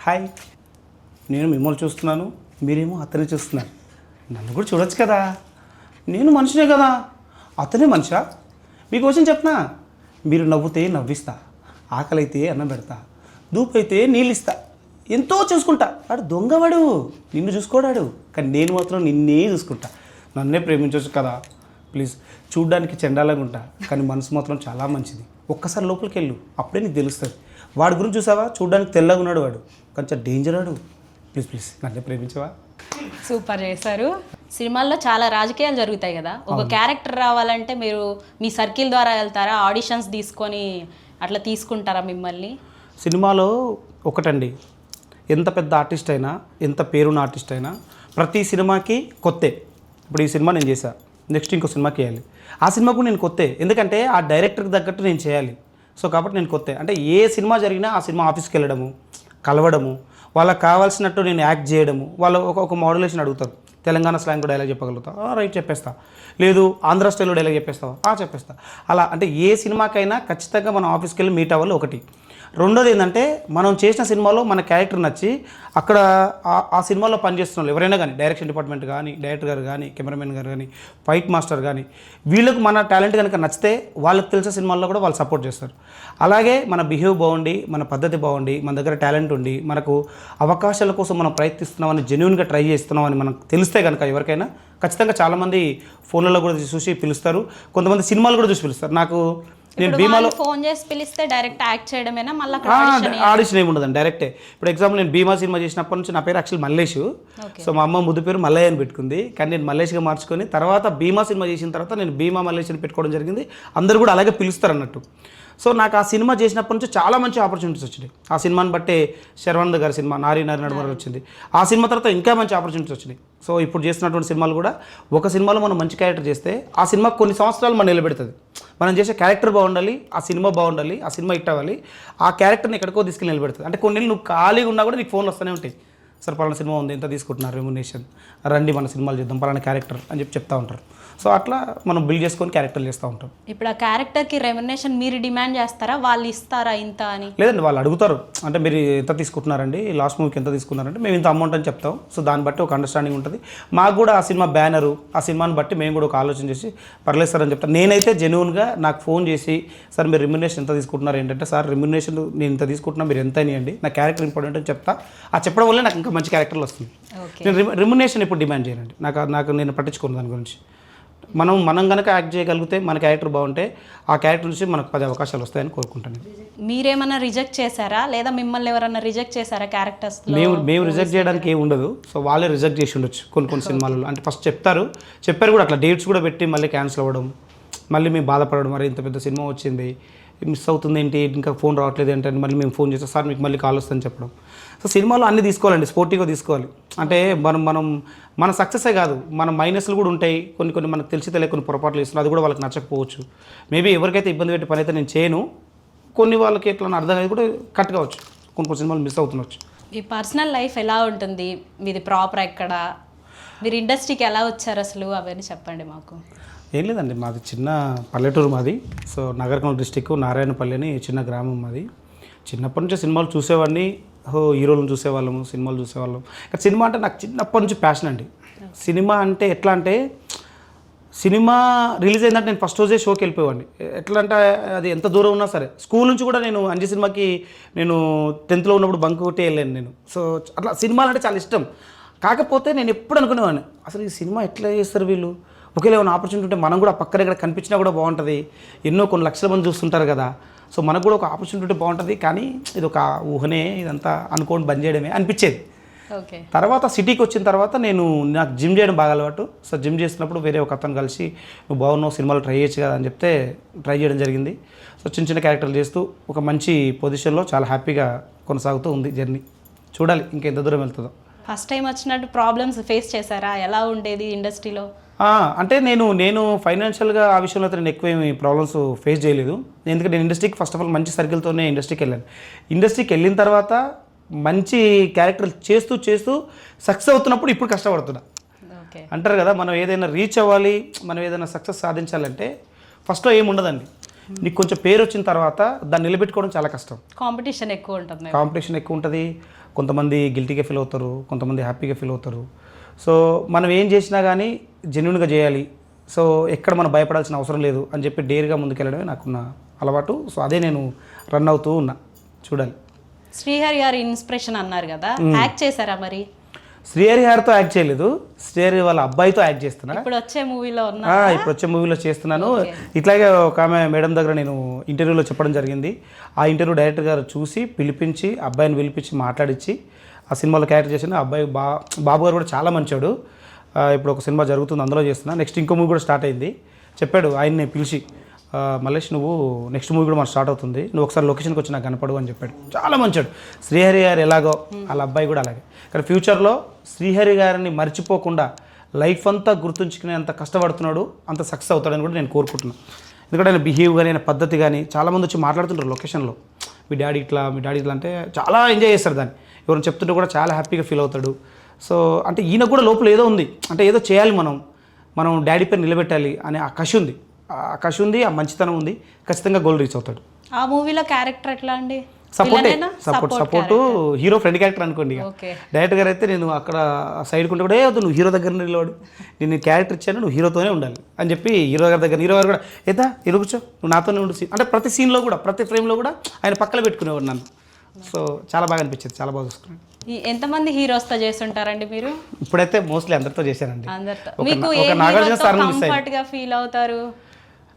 హాయ్, నేను మిమ్మల్ని చూస్తున్నాను, మీరేమో అతనే చూస్తున్నారు, నన్ను కూడా చూడొచ్చు కదా, నేను మనిషినే కదా, అతనే మనిషా? మీకు క్వశ్చన్ చెప్పనా, మీరు నవ్వుతే నవ్విస్తా, ఆకలి అయితే అన్నం పెడతా, దూపైతే నీళ్ళు ఇస్తా, ఎంతో చూసుకుంటా. వాడు దొంగవాడు, నిన్ను చూసుకోడాడు, కానీ నేను మాత్రం నిన్నే చూసుకుంటా, నన్నే ప్రేమించవచ్చు కదా, ప్లీజ్. చూడ్డానికి చండాలంగా ఉంటా, కానీ మనసు మాత్రం చాలా మంచిది, ఒక్కసారి లోపలికి వెళ్ళు, అప్పుడే నీకు తెలుస్తుంది. వాడి గురించి చూసావా, చూడ్డానికి తెల్లగా ఉన్నాడు, వాడు కొంచెం డేంజర్ వాడు, ప్లీజ్ నన్నే ప్రేమించవా? సూపర్ చేశారు. సినిమాల్లో చాలా రాజకీయాలు జరుగుతాయి కదా, ఒక క్యారెక్టర్ రావాలంటే మీరు మీ సర్కిల్ ద్వారా వెళ్తారా, ఆడిషన్స్ తీసుకొని అట్లా తీసుకుంటారా మిమ్మల్ని? సినిమాలో ఒకటండి, ఎంత పెద్ద ఆర్టిస్ట్ అయినా, ఎంత పేరున్న ఆర్టిస్ట్ అయినా, ప్రతి సినిమాకి కొత్తే. ఇప్పుడు ఈ సినిమా నేను చేశా, నెక్స్ట్ ఇంకో సినిమాకి వేయాలి, ఆ సినిమాకు నేను కొత్తే, ఎందుకంటే ఆ డైరెక్టర్కి తగ్గట్టు నేను చేయాలి. సో కాబట్టి నేను కొత్తే. అంటే ఏ సినిమా జరిగినా ఆ సినిమా ఆఫీస్కి వెళ్ళడము, కలవడము, వాళ్ళకి కావాల్సినట్టు నేను యాక్ట్ చేయడము, వాళ్ళు ఒక మోడ్యులేషన్ అడుగుతారు, తెలంగాణ స్లాంగ్ డైలాగ్ చెప్పగలుగుతా, రైట్ చెప్పేస్తా, లేదు ఆంధ్ర స్టైల్లో డైలాగ్ చెప్పేస్తావా, చెప్పేస్తా. అలా అంటే ఏ సినిమాకైనా ఖచ్చితంగా మనం ఆఫీస్కి వెళ్ళి మీట్ అవ్వాలి ఒకటి. రెండోది ఏంటంటే, మనం చేసిన సినిమాలో మన క్యారెక్టర్ నచ్చి అక్కడ ఆ సినిమాలో పనిచేస్తున్న ఎవరైనా కానీ, డైరెక్షన్ డిపార్ట్మెంట్ కానీ, డైరెక్టర్ గారు కానీ, కెమెరామెన్ గారు కానీ, ఫైట్ మాస్టర్ కానీ, వీళ్ళకు మన టాలెంట్ కనుక నచ్చితే వాళ్ళకి తెలిసిన సినిమాల్లో కూడా వాళ్ళు సపోర్ట్ చేస్తారు. అలాగే మన బిహేవ్ బాగుండి, మన పద్ధతి బాగుండి, మన దగ్గర టాలెంట్ ఉండి, మనకు అవకాశాల కోసం మనం ప్రయత్నిస్తున్నామని, జెన్యూన్గా ట్రై చేస్తున్నామని మనకు తెలిస్తే కనుక ఎవరికైనా ఖచ్చితంగా చాలామంది ఫోన్లలో కూడా చూసి పిలుస్తారు, కొంతమంది సినిమాలు కూడా చూసి పిలుస్తారు. నాకు నేను భీమాలో ఫోన్ చేసి పిలిస్తే డైరెక్ట్ యాక్ట్ చేయడమేనా, మళ్ళీ ఆడిషన్ ఏమి ఉండదండి, డైరెక్టే. ఇప్పుడు ఎగ్జాంపుల్ నేను భీమా సినిమా చేసినప్పటి నుంచి నా పేరు యాక్చువల్ మల్లేష్, సో మా అమ్మ ముద్దు పేరు మల్లయ్య అని పెట్టుకుంది, కానీ నేను మల్లేష్గా మార్చుకొని తర్వాత భీమా సినిమా చేసిన తర్వాత నేను భీమా మల్లేష్ అని పెట్టుకోవడం జరిగింది. అందరూ కూడా అలాగే పిలుస్తారు అన్నట్టు. సో నాకు ఆ సినిమా చేసినప్పటి నుంచి చాలా మంచి ఆపర్చునిటీస్ వచ్చినాయి. ఆ సినిమాని బట్టే శర్వానంద్ గారి సినిమా నారీ నడుమర వచ్చింది, ఆ సినిమా తర్వాత ఇంకా మంచి ఆపర్చునిటీస్ వచ్చినాయి. సో ఇప్పుడు చేస్తున్నటువంటి సినిమాలు కూడా, ఒక సినిమాలో మనం మంచి క్యారెక్టర్ చేస్తే ఆ సినిమా కొన్ని సంవత్సరాలు మనం నిలబెడుతుంది. మనం చేసే క్యారెక్టర్ బాగుండాలి, ఆ సినిమా బాగుండాలి, ఆ సినిమా హిట్ అవ్వాలి, ఆ క్యారెక్టర్ని ఎక్కడికో తీసుకెళ్ళి నిలబెడుతుంది. అంటే కొన్ని నువ్వు ఖాళీగా ఉన్నా కూడా నీకు ఫోన్లు వస్తూనే ఉంటాయి, సార్ పలానా సినిమా ఉంది, ఎంత తీసుకుంటున్నారు రెమ్యునేషన్, రండి మన సినిమాలు చేద్దాం, పలానా క్యారెక్టర్ అని చెప్తా ఉంటారు. సో అట్లా మనం బిల్డ్ చేసుకొని క్యారెక్టర్లు చేస్తూ ఉంటాం. ఇప్పుడు ఆ క్యారెక్టర్కి రెమ్యునేషన్ మీరు డిమాండ్ చేస్తారా, వాళ్ళు ఇస్తారా ఇంత అని? లేదండి, వాళ్ళు అడుగుతారు, అంటే మీరు ఎంత తీసుకుంటున్నారండి, లాస్ట్ మూవీకి ఎంత తీసుకున్నారంటే మేము ఇంత అమౌంట్ అని చెప్తాం. సో దాన్ని బట్టి ఒక అండర్స్టాండింగ్ ఉంటుంది. మాకు కూడా ఆ సినిమా బ్యానరు, ఆ సినిమాని బట్టి మేము కూడా ఒక ఆలోచన చేసి పర్లేదు సార్ అని చెప్తాను. నేనైతే జెన్యూన్గా నాకు ఫోన్ చేసి, సార్ మీరు రెమ్యునేషన్ ఎంత తీసుకుంటున్నారు ఏంటంటే, సార్ రెమ్యునేషన్ నేను ఇంత తీసుకుంటున్నా, మీరు ఎంత అనియండి, నా క్యారెక్టర్ ఇంపార్టెంట్ అని చెప్తా. ఆ చెప్పడం వల్ల నాకు ఇంకా మంచి క్యారెక్టర్లు వస్తుంది. నేను రెమ్యునేషన్ ఇప్పుడు డిమాండ్ చేయనండి, నాకు నేను పట్టించుకున్నాను దాని గురించి. మనం కనుక యాక్ట్ చేయగలిగితే, మన క్యారెక్టర్ బాగుంటే, ఆ క్యారెక్టర్ నుంచి మనకు 10 అవకాశాలు వస్తాయని కోరుకుంటాను. మీరేమన్నా రిజెక్ట్ చేశారా, లేదా మిమ్మల్ని ఎవరన్నా రిజెక్ట్ చేశారా క్యారెక్టర్స్? మేము రిజెక్ట్ చేయడానికి ఏమి ఉండదు. సో వాళ్ళే రిజెక్ట్ చేసి ఉండొచ్చు కొన్ని సినిమాలలో. అంటే ఫస్ట్ చెప్పారు కూడా, అట్లా డేట్స్ కూడా పెట్టి మళ్ళీ క్యాన్సిల్ అవ్వడం, మళ్ళీ మేము బాధపడడం, మరి ఇంత పెద్ద సినిమా వచ్చింది మిస్ అవుతుంది ఏంటి, ఇంకా ఫోన్ రావట్లేదు ఏంటి అని మళ్ళీ మేము ఫోన్ చేస్తాం, సార్ మీకు మళ్ళీ కాల్ వస్తుందని చెప్పడం. సో సినిమాలో అన్నీ తీసుకోవాలండి, స్పోర్టివ్గా తీసుకోవాలి. అంటే మన సక్సెసే కాదు, మన మైనస్లు కూడా ఉంటాయి, కొన్ని మనకు తెలిసి తెలియ కొన్ని పొరపాట్లు చేస్తున్నాం, అది కూడా వాళ్ళకి నచ్చకపోవచ్చు. మేబీ ఎవరికైతే ఇబ్బంది పెట్టే పని అయితే నేను చేయను, కొన్ని వాళ్ళకి ఎట్లా అర్థం అయితే కూడా కట్ కావచ్చు. కొన్ని సినిమాలు మిస్ అవుతుండొచ్చు. మీ పర్సనల్ లైఫ్ ఎలా ఉంటుంది, మీది ప్రాపర్ ఎక్కడ, మీరు ఇండస్ట్రీకి ఎలా వచ్చారు అసలు, అవన్నీ చెప్పండి మాకు. ఏం లేదండి, మాది చిన్న పల్లెటూరు మాది. సో నగరకల్ డిస్టిక్ నారాయణపల్లి అని చిన్న గ్రామం మాది. చిన్నప్పటి నుంచి సినిమాలు చూసేవాడిని, హీరోలను చూసేవాళ్ళము, సినిమాలు చూసేవాళ్ళం. కానీ సినిమా అంటే నాకు చిన్నప్పటి నుంచి ప్యాషన్ అండి. సినిమా అంటే ఎట్లా అంటే, సినిమా రిలీజ్ అయిందంటే నేను ఫస్ట్ రోజే షోకి వెళ్ళిపోయేవాడిని. ఎట్లా అంటే అది ఎంత దూరం ఉన్నా సరే, స్కూల్ నుంచి కూడా నేను అంజీ సినిమాకి నేను 10th ఉన్నప్పుడు బంక్ కొట్టి వెళ్ళాను నేను. సో అట్లా సినిమాలు అంటే చాలా ఇష్టం. కాకపోతే నేను ఎప్పుడు అనుకునేవాడిని, అసలు ఈ సినిమా ఎట్లా చేస్తారు వీళ్ళు, ఒకవేళ ఏమైనా ఆపర్చునిటీ ఉంటే మనం కూడా పక్కన ఇక్కడ కనిపించినా కూడా బాగుంటుంది, కొన్ని లక్షల మంది చూస్తుంటారు కదా, సో మనకు కూడా ఒక ఆపర్చునిటీ బాగుంటుంది. కానీ ఇది ఒక ఊహనే, ఇదంతా అనుకోని బంద్ చేయడమే అనిపించేది. ఓకే. తర్వాత సిటీకి వచ్చిన తర్వాత నాకు జిమ్ చేయడం బాగా అలవాటు. సో జిమ్ చేస్తున్నప్పుడు వేరే ఒక అతను కలిసి నువ్వు బాగున్నావు, సినిమాలు ట్రై చేయొచ్చు కదా అని చెప్తే ట్రై చేయడం జరిగింది. సో చిన్న చిన్న క్యారెక్టర్లు చేస్తూ ఒక మంచి పొజిషన్లో చాలా హ్యాపీగా కొనసాగుతూ ఉంది జర్నీ. చూడాలి ఇంకెంత దూరం వెళ్తుందో. ఫస్ట్ టైం వచ్చినట్టు ప్రాబ్లమ్స్ ఫేస్ చేశారా, ఎలా ఉండేది ఇండస్ట్రీలో? అంటే నేను ఫైనాన్షియల్గా ఆ విషయంలో అయితే నేను ఎక్కువ ఏమి ప్రాబ్లమ్స్ ఫేస్ చేయలేదు. ఎందుకంటే నేను ఇండస్ట్రీకి ఫస్ట్ ఆఫ్ ఆల్ మంచి సర్కిల్తోనే ఇండస్ట్రీకి వెళ్ళాను. ఇండస్ట్రీకి వెళ్ళిన తర్వాత మంచి క్యారెక్టర్లు చేస్తూ సక్సెస్ అవుతున్నప్పుడు ఇప్పుడు కష్టపడుతున్నా. ఓకే. అంటారు కదా, మనం ఏదైనా రీచ్ అవ్వాలి, మనం ఏదైనా సక్సెస్ సాధించాలంటే ఫస్ట్లో ఏమి ఉండదండి. నీకు కొంచెం పేరు వచ్చిన తర్వాత దాన్ని నిలబెట్టుకోవడం చాలా కష్టం. కాంపిటీషన్ ఎక్కువ ఉంటుంది. కాంపిటీషన్ ఎక్కువ ఉంటుంది. కొంతమంది గిల్టీగా ఫీల్ అవుతారు, కొంతమంది హ్యాపీగా ఫీల్ అవుతారు. సో మనం ఏం చేసినా కానీ జెన్యున్గా చేయాలి. సో ఎక్కడ మనం భయపడాల్సిన అవసరం లేదు అని చెప్పి డేర్గా ముందుకెళ్ళడమే నాకున్న అలవాటు. సో అదే నేను రన్ అవుతూ ఉన్నా. చూడాలి. శ్రీహరి గారి ఇన్స్పిరేషన్ అన్నారు కదా, యాక్ట్ చేశారా మరి? శ్రీహరి గారితో యాక్ట్ చేయలేదు, శ్రీహరి వాళ్ళ అబ్బాయితో యాక్ట్ చేస్తున్నా. ఇప్పుడు వచ్చే మూవీలో ఇప్పుడు వచ్చే మూవీలో చేస్తున్నాను. ఇట్లాగే ఒక ఆమె మేడం దగ్గర నేను ఇంటర్వ్యూలో చెప్పడం జరిగింది. ఆ ఇంటర్వ్యూ డైరెక్టర్ గారు చూసి పిలిపించి అబ్బాయిని పిలిపించి మాట్లాడించి ఆ సినిమాలో క్యారెక్టర్ చేసిన అబ్బాయి బాబు గారు కూడా చాలా మంచోడు. ఇప్పుడు ఒక సినిమా జరుగుతుంది, అందులో చేస్తున్నా. నెక్స్ట్ ఇంకో మూవీ కూడా స్టార్ట్ అయింది. చెప్పాడు ఆయన్ని పిలిచి, మల్లేష్ నువ్వు నెక్స్ట్ మూవీ కూడా మనకు స్టార్ట్ అవుతుంది, నువ్వు ఒకసారి లొకేషన్కి వచ్చి నాకు కనపడు అని చెప్పాడు. చాలా మంచాడు. శ్రీహరి గారు ఎలాగో వాళ్ళ అబ్బాయి కూడా అలాగే. కానీ ఫ్యూచర్లో శ్రీహరి గారిని మర్చిపోకుండా లైఫ్ అంతా గుర్తుంచుకునేంత కష్టపడుతున్నాడు, అంత సక్సెస్ అవుతాడని కూడా నేను కోరుకుంటున్నాను. ఎందుకంటే ఆయన బిహేవ్ కానీ, ఆయన పద్ధతి కానీ, చాలామంది వచ్చి మాట్లాడుతుంటారు లొకేషన్లో, మీ డాడీ ఇట్లా అంటే చాలా ఎంజాయ్ చేస్తారు దాన్ని. ఎవరైనా చెప్తుంటే కూడా చాలా హ్యాపీగా ఫీల్ అవుతాడు. సో అంటే ఈయన కూడా లోపల ఏదో ఉంది, అంటే ఏదో చేయాలి, మనం డాడీ పేరు నిలబెట్టాలి అనే ఆ కషి ఉంది, ఆ మంచితనం ఉంది. ఖచ్చితంగా గోల్ రీచ్ అవుతాడు. ఆ మూవీలో క్యారెక్టర్ ఎట్లా అండి? సపోర్ట్ హీరో ఫ్రెండ్ క్యారెక్టర్ అనుకోండి. డైరెక్టర్ గారు అయితే నేను అక్కడ సైడ్ కుంటే కూడా ఏదో నువ్వు హీరో దగ్గర నిలబడు, నేను క్యారెక్టర్ ఇచ్చాను, నువ్వు హీరోతోనే ఉండాలి అని చెప్పి హీరో గారు కూడా ఏదా ఇరు కూర్చో, నువ్వు నాతోనే ఉండు. అంటే ప్రతి సీన్లో కూడా, ప్రతి ఫ్రేమ్లో కూడా ఆయన పక్కన పెట్టుకునేవాడు నన్ను. సో చాలా బాగా అనిపించింది, చాలా బాగా చూసుకున్నాను. ఎంతమంది హీరోస్తో చేస్తుంటారండి మీరు? ఇప్పుడైతే మోస్ట్లీ అందరితో చేశానండి. మీకు కంఫర్ట్గా ఫీల్ అవుతారు?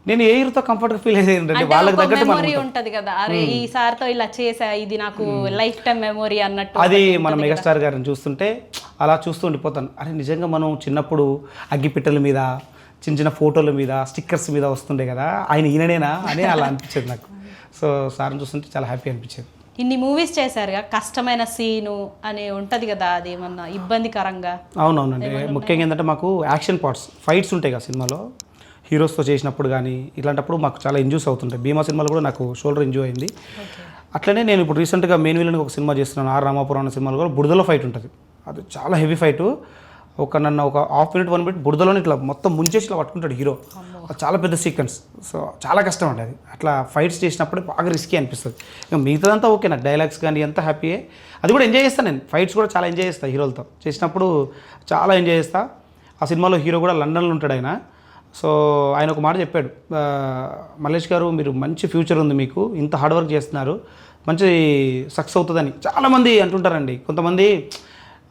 నేను ఏ హీరోతో కంఫర్ట్గా ఫీల్ అయ్యేది వాళ్ళకి తగ్గట్టు మెమరీ ఉంటుంది కదా, అరే ఈ సార్తో ఇలా చేసా, ఇది నాకు లైఫ్ టైం మెమరీ అన్నట్టు. అది మన మెగాస్టార్ గారిని చూస్తుంటే అలా చూస్తూ ఉండిపోతాను. అరే నిజంగా మనం చిన్నప్పుడు అగ్గిపిట్టల మీద, చిన్న ఫోటోల మీద, స్టిక్కర్స్ మీద వస్తుండే కదా, ఆయన ఈయననేనా అని అలా అనిపించేది నాకు. సో సార్ని చూస్తుంటే చాలా హ్యాపీ అనిపించేది. ఇన్ని మూవీస్ చేశారుగా, కష్టమైన సీను అని ఉంటుంది కదా, అది ఏమన్నా ఇబ్బందికరంగా? అవునవునండి. ముఖ్యంగా ఏంటంటే మాకు యాక్షన్ పార్ట్స్, ఫైట్స్ ఉంటాయి కదా సినిమాలో, హీరోస్తో చేసినప్పుడు కానీ ఇట్లాంటప్పుడు మాకు చాలా ఇంజూస్ అవుతుంటాయి. భీమా సినిమాలో కూడా నాకు షోల్డర్ ఇంజూ అయింది. అట్లనే నేను ఇప్పుడు రీసెంట్గా మెయిన్ విలన్కి ఒక సినిమా చేస్తున్నాను, ఆర్ రామాపురం అనే సినిమాలో కూడా బురదలో ఫైట్ ఉంటుంది. అది చాలా హెవీ ఫైటు. నన్ను ఒక 1 minute బురదలోనే ఇట్లా మొత్తం ముంచేసి ఇట్లా పట్టుకుంటాడు హీరో. చాలా పెద్ద సీక్వెన్స్. సో చాలా కష్టం అండి అది. అట్లా ఫైట్స్ చేసినప్పుడు బాగా రిస్కీ అనిపిస్తుంది. ఇంకా మిగతాదంతా ఓకే, నాకు డైలాగ్స్ కానీ ఎంత హ్యాపీయే, అది కూడా ఎంజాయ్ చేస్తాను నేను. ఫైట్స్ కూడా చాలా ఎంజాయ్ చేస్తాను, హీరోలతో చేసినప్పుడు చాలా ఎంజాయ్ చేస్తాను. ఆ సినిమాలో హీరో కూడా లండన్లో ఉంటాడు ఆయన. సో ఆయన ఒక మాట చెప్పాడు, మల్లేష్ గారు మీరు మంచి ఫ్యూచర్ ఉంది, మీకు ఇంత హార్డ్ వర్క్ చేస్తున్నారు, మంచి సక్సెస్ అవుతుందని చాలామంది అంటుంటారండి. కొంతమంది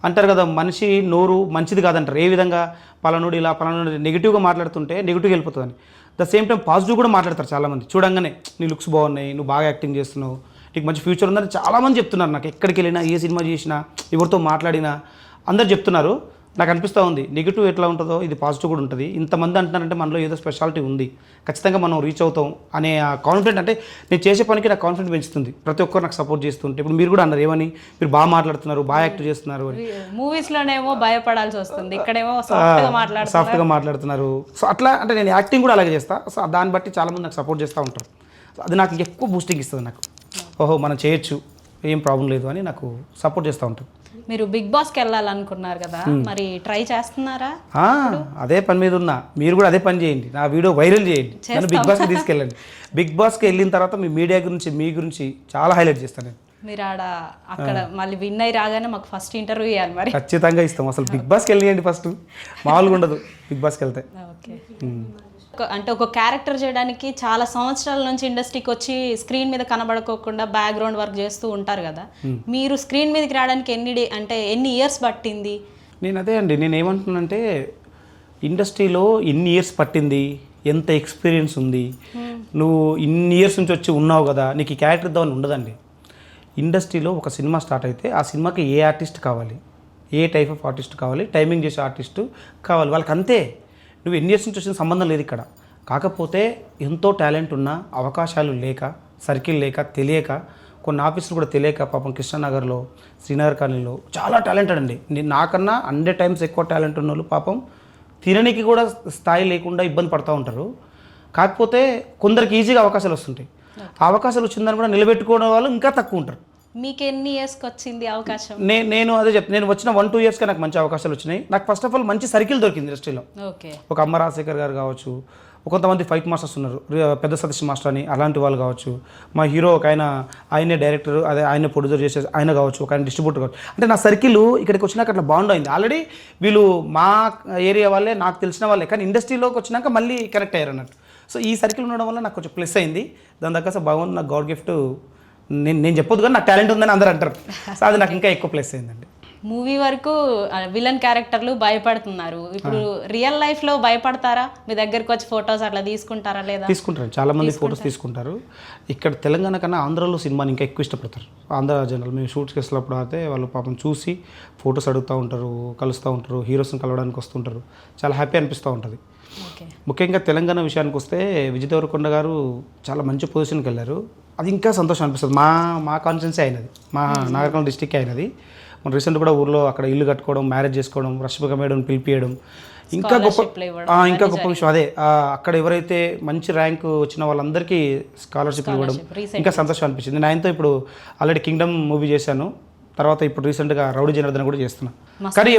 అంటారు కదా, మనిషి నోరు మంచిది కాదంటారు. ఏ విధంగా పలానుడు ఇలా పలానుడు నెగిటివ్గా మాట్లాడుతుంటే నెగిటివ్గా వెళ్ళిపోతుందని. ద సేమ్ టైం పాజిటివ్ కూడా మాట్లాడతారు చాలామంది. చూడంగానే నీ లుక్స్ బాగున్నాయి, నువ్వు బాగా యాక్టింగ్ చేస్తున్నావు, నీకు మంచి ఫ్యూచర్ ఉందని చాలామంది చెప్తున్నారు. నాకు ఎక్కడికి వెళ్ళినా, ఏ సినిమా చేసినా, ఎవరితో మాట్లాడినా అందరు చెప్తున్నారు. నాకు అనిపిస్తూ ఉంది నెగిటివ్ ఎట్లా ఉంటుందో ఇది పాజిటివ్ కూడా ఉంటుంది. ఇంతమంది అంటున్నారంటే మనలో ఏదో స్పెషాలిటీ ఉంది, ఖచ్చితంగా మనం రీచ్ అవుతాం అనే ఆ కాన్ఫిడెంట్, అంటే నేను చేసే పనికి నాకు కాన్ఫిడెంట్ పెంచుతుంది. ప్రతి ఒక్కరు నాకు సపోర్ట్ చేస్తుంటే, ఇప్పుడు మీరు కూడా అన్నారు ఏమని, మీరు బాగా మాట్లాడుతున్నారు, బాగా యాక్ట్ చేస్తున్నారు అని. మూవీస్లోనేమో భయపడాల్సి వస్తుంది, ఇక్కడేమో సాఫ్ట్గా మాట్లాడుతున్నారు. సో అట్లా అంటే నేను యాక్టింగ్ కూడా అలాగే చేస్తాను. సో దాన్ని బట్టి చాలామంది నాకు సపోర్ట్ చేస్తూ ఉంటారు. అది నాకు ఎక్కువ బూస్టింగ్ ఇస్తుంది. నాకు ఓహో మనం చేయొచ్చు, ఏం ప్రాబ్లం లేదు అని నాకు సపోర్ట్ చేస్తూ ఉంటారు. మీరు బిగ్ బాస్కి వెళ్ళాలనుకున్నారు కదా, మరి ట్రై చేస్తున్నారా? అదే పని మీద ఉన్నా. మీరు కూడా అదే పని చేయండి, నా వీడియో వైరల్ చేయండి, నన్ను బిగ్ బాస్కి తీసుకెళ్ళండి. బిగ్ బాస్కి వెళ్ళిన తర్వాత మీ మీడియా గురించి మీ గురించి చాలా హైలైట్ చేస్తాను నేను. మీరు అక్కడ మళ్ళీ విన్ అయి రాగానే మాకు ఫస్ట్ ఇంటర్వ్యూ ఇవ్వాలి మరి. ఖచ్చితంగా ఇస్తాం. అసలు బిగ్ బాస్కి వెళ్ళియండి ఫస్ట్, మామూలుగా ఉండదు బిగ్ బాస్కి వెళ్తే. ఓకే. అంటే ఒక క్యారెక్టర్ చేయడానికి చాలా సంవత్సరాల నుంచి ఇండస్ట్రీకి వచ్చి స్క్రీన్ మీద కనబడుకోకుండా బ్యాక్గ్రౌండ్ వర్క్ చేస్తూ ఉంటారు కదా, మీరు స్క్రీన్ మీదకి రావడానికి ఎన్ని ఇయర్స్ పట్టింది? నేను అదే అండి, నేను ఏమంటున్నానంటే ఇండస్ట్రీలో ఎన్ని ఇయర్స్ పట్టింది, ఎంత ఎక్స్పీరియన్స్ ఉంది, నువ్వు ఇన్ని ఇయర్స్ నుంచి వచ్చి ఉన్నావు కదా, నీకు ఈ క్యారెక్టర్ ఇద్దామని ఉండదండి. ఇండస్ట్రీలో ఒక సినిమా స్టార్ట్ అయితే ఆ సినిమాకి ఏ ఆర్టిస్ట్ కావాలి, ఏ టైప్ ఆఫ్ ఆర్టిస్ట్ కావాలి, టైమింగ్ చేసే ఆర్టిస్టు కావాలి, వాళ్ళకి అంతే. నువ్వు ఎన్ని ఇయర్స్ నుంచి వచ్చిన సంబంధం లేదు ఇక్కడ. కాకపోతే ఎంతో టాలెంట్ ఉన్నా అవకాశాలు లేక, సర్కిల్ లేక, తెలియక, కొన్ని ఆఫీసులు కూడా తెలియక పాపం కృష్ణనగర్లో, శ్రీనగర్ కాలనీలో చాలా టాలెంటెడ్ అండి. నాకన్నా 100 times ఎక్కువ టాలెంట్ ఉన్న వాళ్ళు పాపం తినడానికి కూడా స్థాయి లేకుండా ఇబ్బంది పడుతూ ఉంటారు. కాకపోతే కొందరికి ఈజీగా అవకాశాలు వస్తుంటాయి. ఆ అవకాశాలు వచ్చిందని కూడా నిలబెట్టుకోవడం వాళ్ళు ఇంకా తక్కువ ఉంటారు. మీకు ఎన్ని ఇయర్స్కి వచ్చింది అవకాశం? నేను అదే చెప్తాను. నేను వచ్చిన 1-2 yearsగా నాకు మంచి అవకాశాలు వచ్చినాయి. నాకు ఫస్ట్ ఆఫ్ ఆల్ మంచి సర్కిల్ దొరికింది ఇండస్ట్రీలో. ఓకే. ఒక అమ్మ రాజశేఖర్ గారు కావచ్చు, కొంతమంది ఫైట్ మాస్టర్స్ ఉన్నారు, పెద్ద సతీష్ మాస్టర్ అని, అలాంటి వాళ్ళు కావచ్చు. మా హీరో ఒక ఆయనే డైరెక్టర్, అదే ఆయన ప్రొడ్యూసర్ చేసే ఆయన కావచ్చు, ఒక ఆయన డిస్ట్రిబ్యూటర్ కావచ్చు. అంటే నా సర్కిల్ ఇక్కడికి వచ్చినాక అట్లా బాండ్ అయింది. ఆల్రెడీ వీళ్ళు మా ఏరియా వాళ్ళే, నాకు తెలిసిన వాళ్ళే, కానీ ఇండస్ట్రీలోకి వచ్చినాక మళ్ళీ కనెక్ట్ అయ్యారు అన్నట్టు. సో ఈ సర్కిల్ ఉండడం వల్ల నాకు కొంచెం ప్లస్ అయింది. దాని దగ్గర బాగుంది, నాకు గాడ్ గిఫ్ట్. నేను చెప్పొద్దు కానీ నాకు టాలెంట్ ఉందని అందరూ అంటారు. సో అది నాకు ఇంకా ఎక్కువ ప్లస్ అయిందండి. మూవీ వరకు విలన్ క్యారెక్టర్లు భయపడుతున్నారు, ఇప్పుడు రియల్ లైఫ్లో భయపడతారా? మీ దగ్గరకు వచ్చి ఫొటోస్ అట్లా తీసుకుంటారా లేదా? తీసుకుంటారు, చాలామంది ఫొటోస్ తీసుకుంటారు. ఇక్కడ తెలంగాణ కన్నా ఆంధ్రాలో సినిమాని ఇంకా ఎక్కువ ఇష్టపడతారు. ఆంధ్ర జనాలు మేము షూట్స్కి వెళ్ళినప్పుడు అయితే వాళ్ళు పాపం చూసి ఫొటోస్ అడుగుతూ ఉంటారు, కలుస్తూ ఉంటారు, హీరోస్ని కలవడానికి వస్తుంటారు. చాలా హ్యాపీ అనిపిస్తూ ఉంటుంది. ముఖ్యంగా తెలంగాణ విషయానికి వస్తే విజయ్ దేవరకొండ గారు చాలా మంచి పొజిషన్కి వెళ్ళారు. అది ఇంకా సంతోషం అనిపిస్తుంది. మా కాన్ఫిడెన్సే అయినది, మా నాగర్కర్నూలు డిస్టిక్ అయినది. మన రీసెంట్ కూడా ఊర్లో అక్కడ ఇల్లు కట్టుకోవడం, మ్యారేజ్ చేసుకోవడం, రష్మిక మేడం పిలిపియడం ఇంకా గొప్ప విషయం. అదే అక్కడ ఎవరైతే మంచి ర్యాంక్ వచ్చిన వాళ్ళందరికీ స్కాలర్షిప్ ఇవ్వడం ఇంకా సంతోషం అనిపించింది. నేను ఆయనతో ఇప్పుడు ఆల్రెడీ కింగ్డమ్ మూవీ చేశాను, తర్వాత ఇప్పుడు రీసెంట్గా రౌడీ జనార్దన్ కూడా చేస్తున్నా. కానీ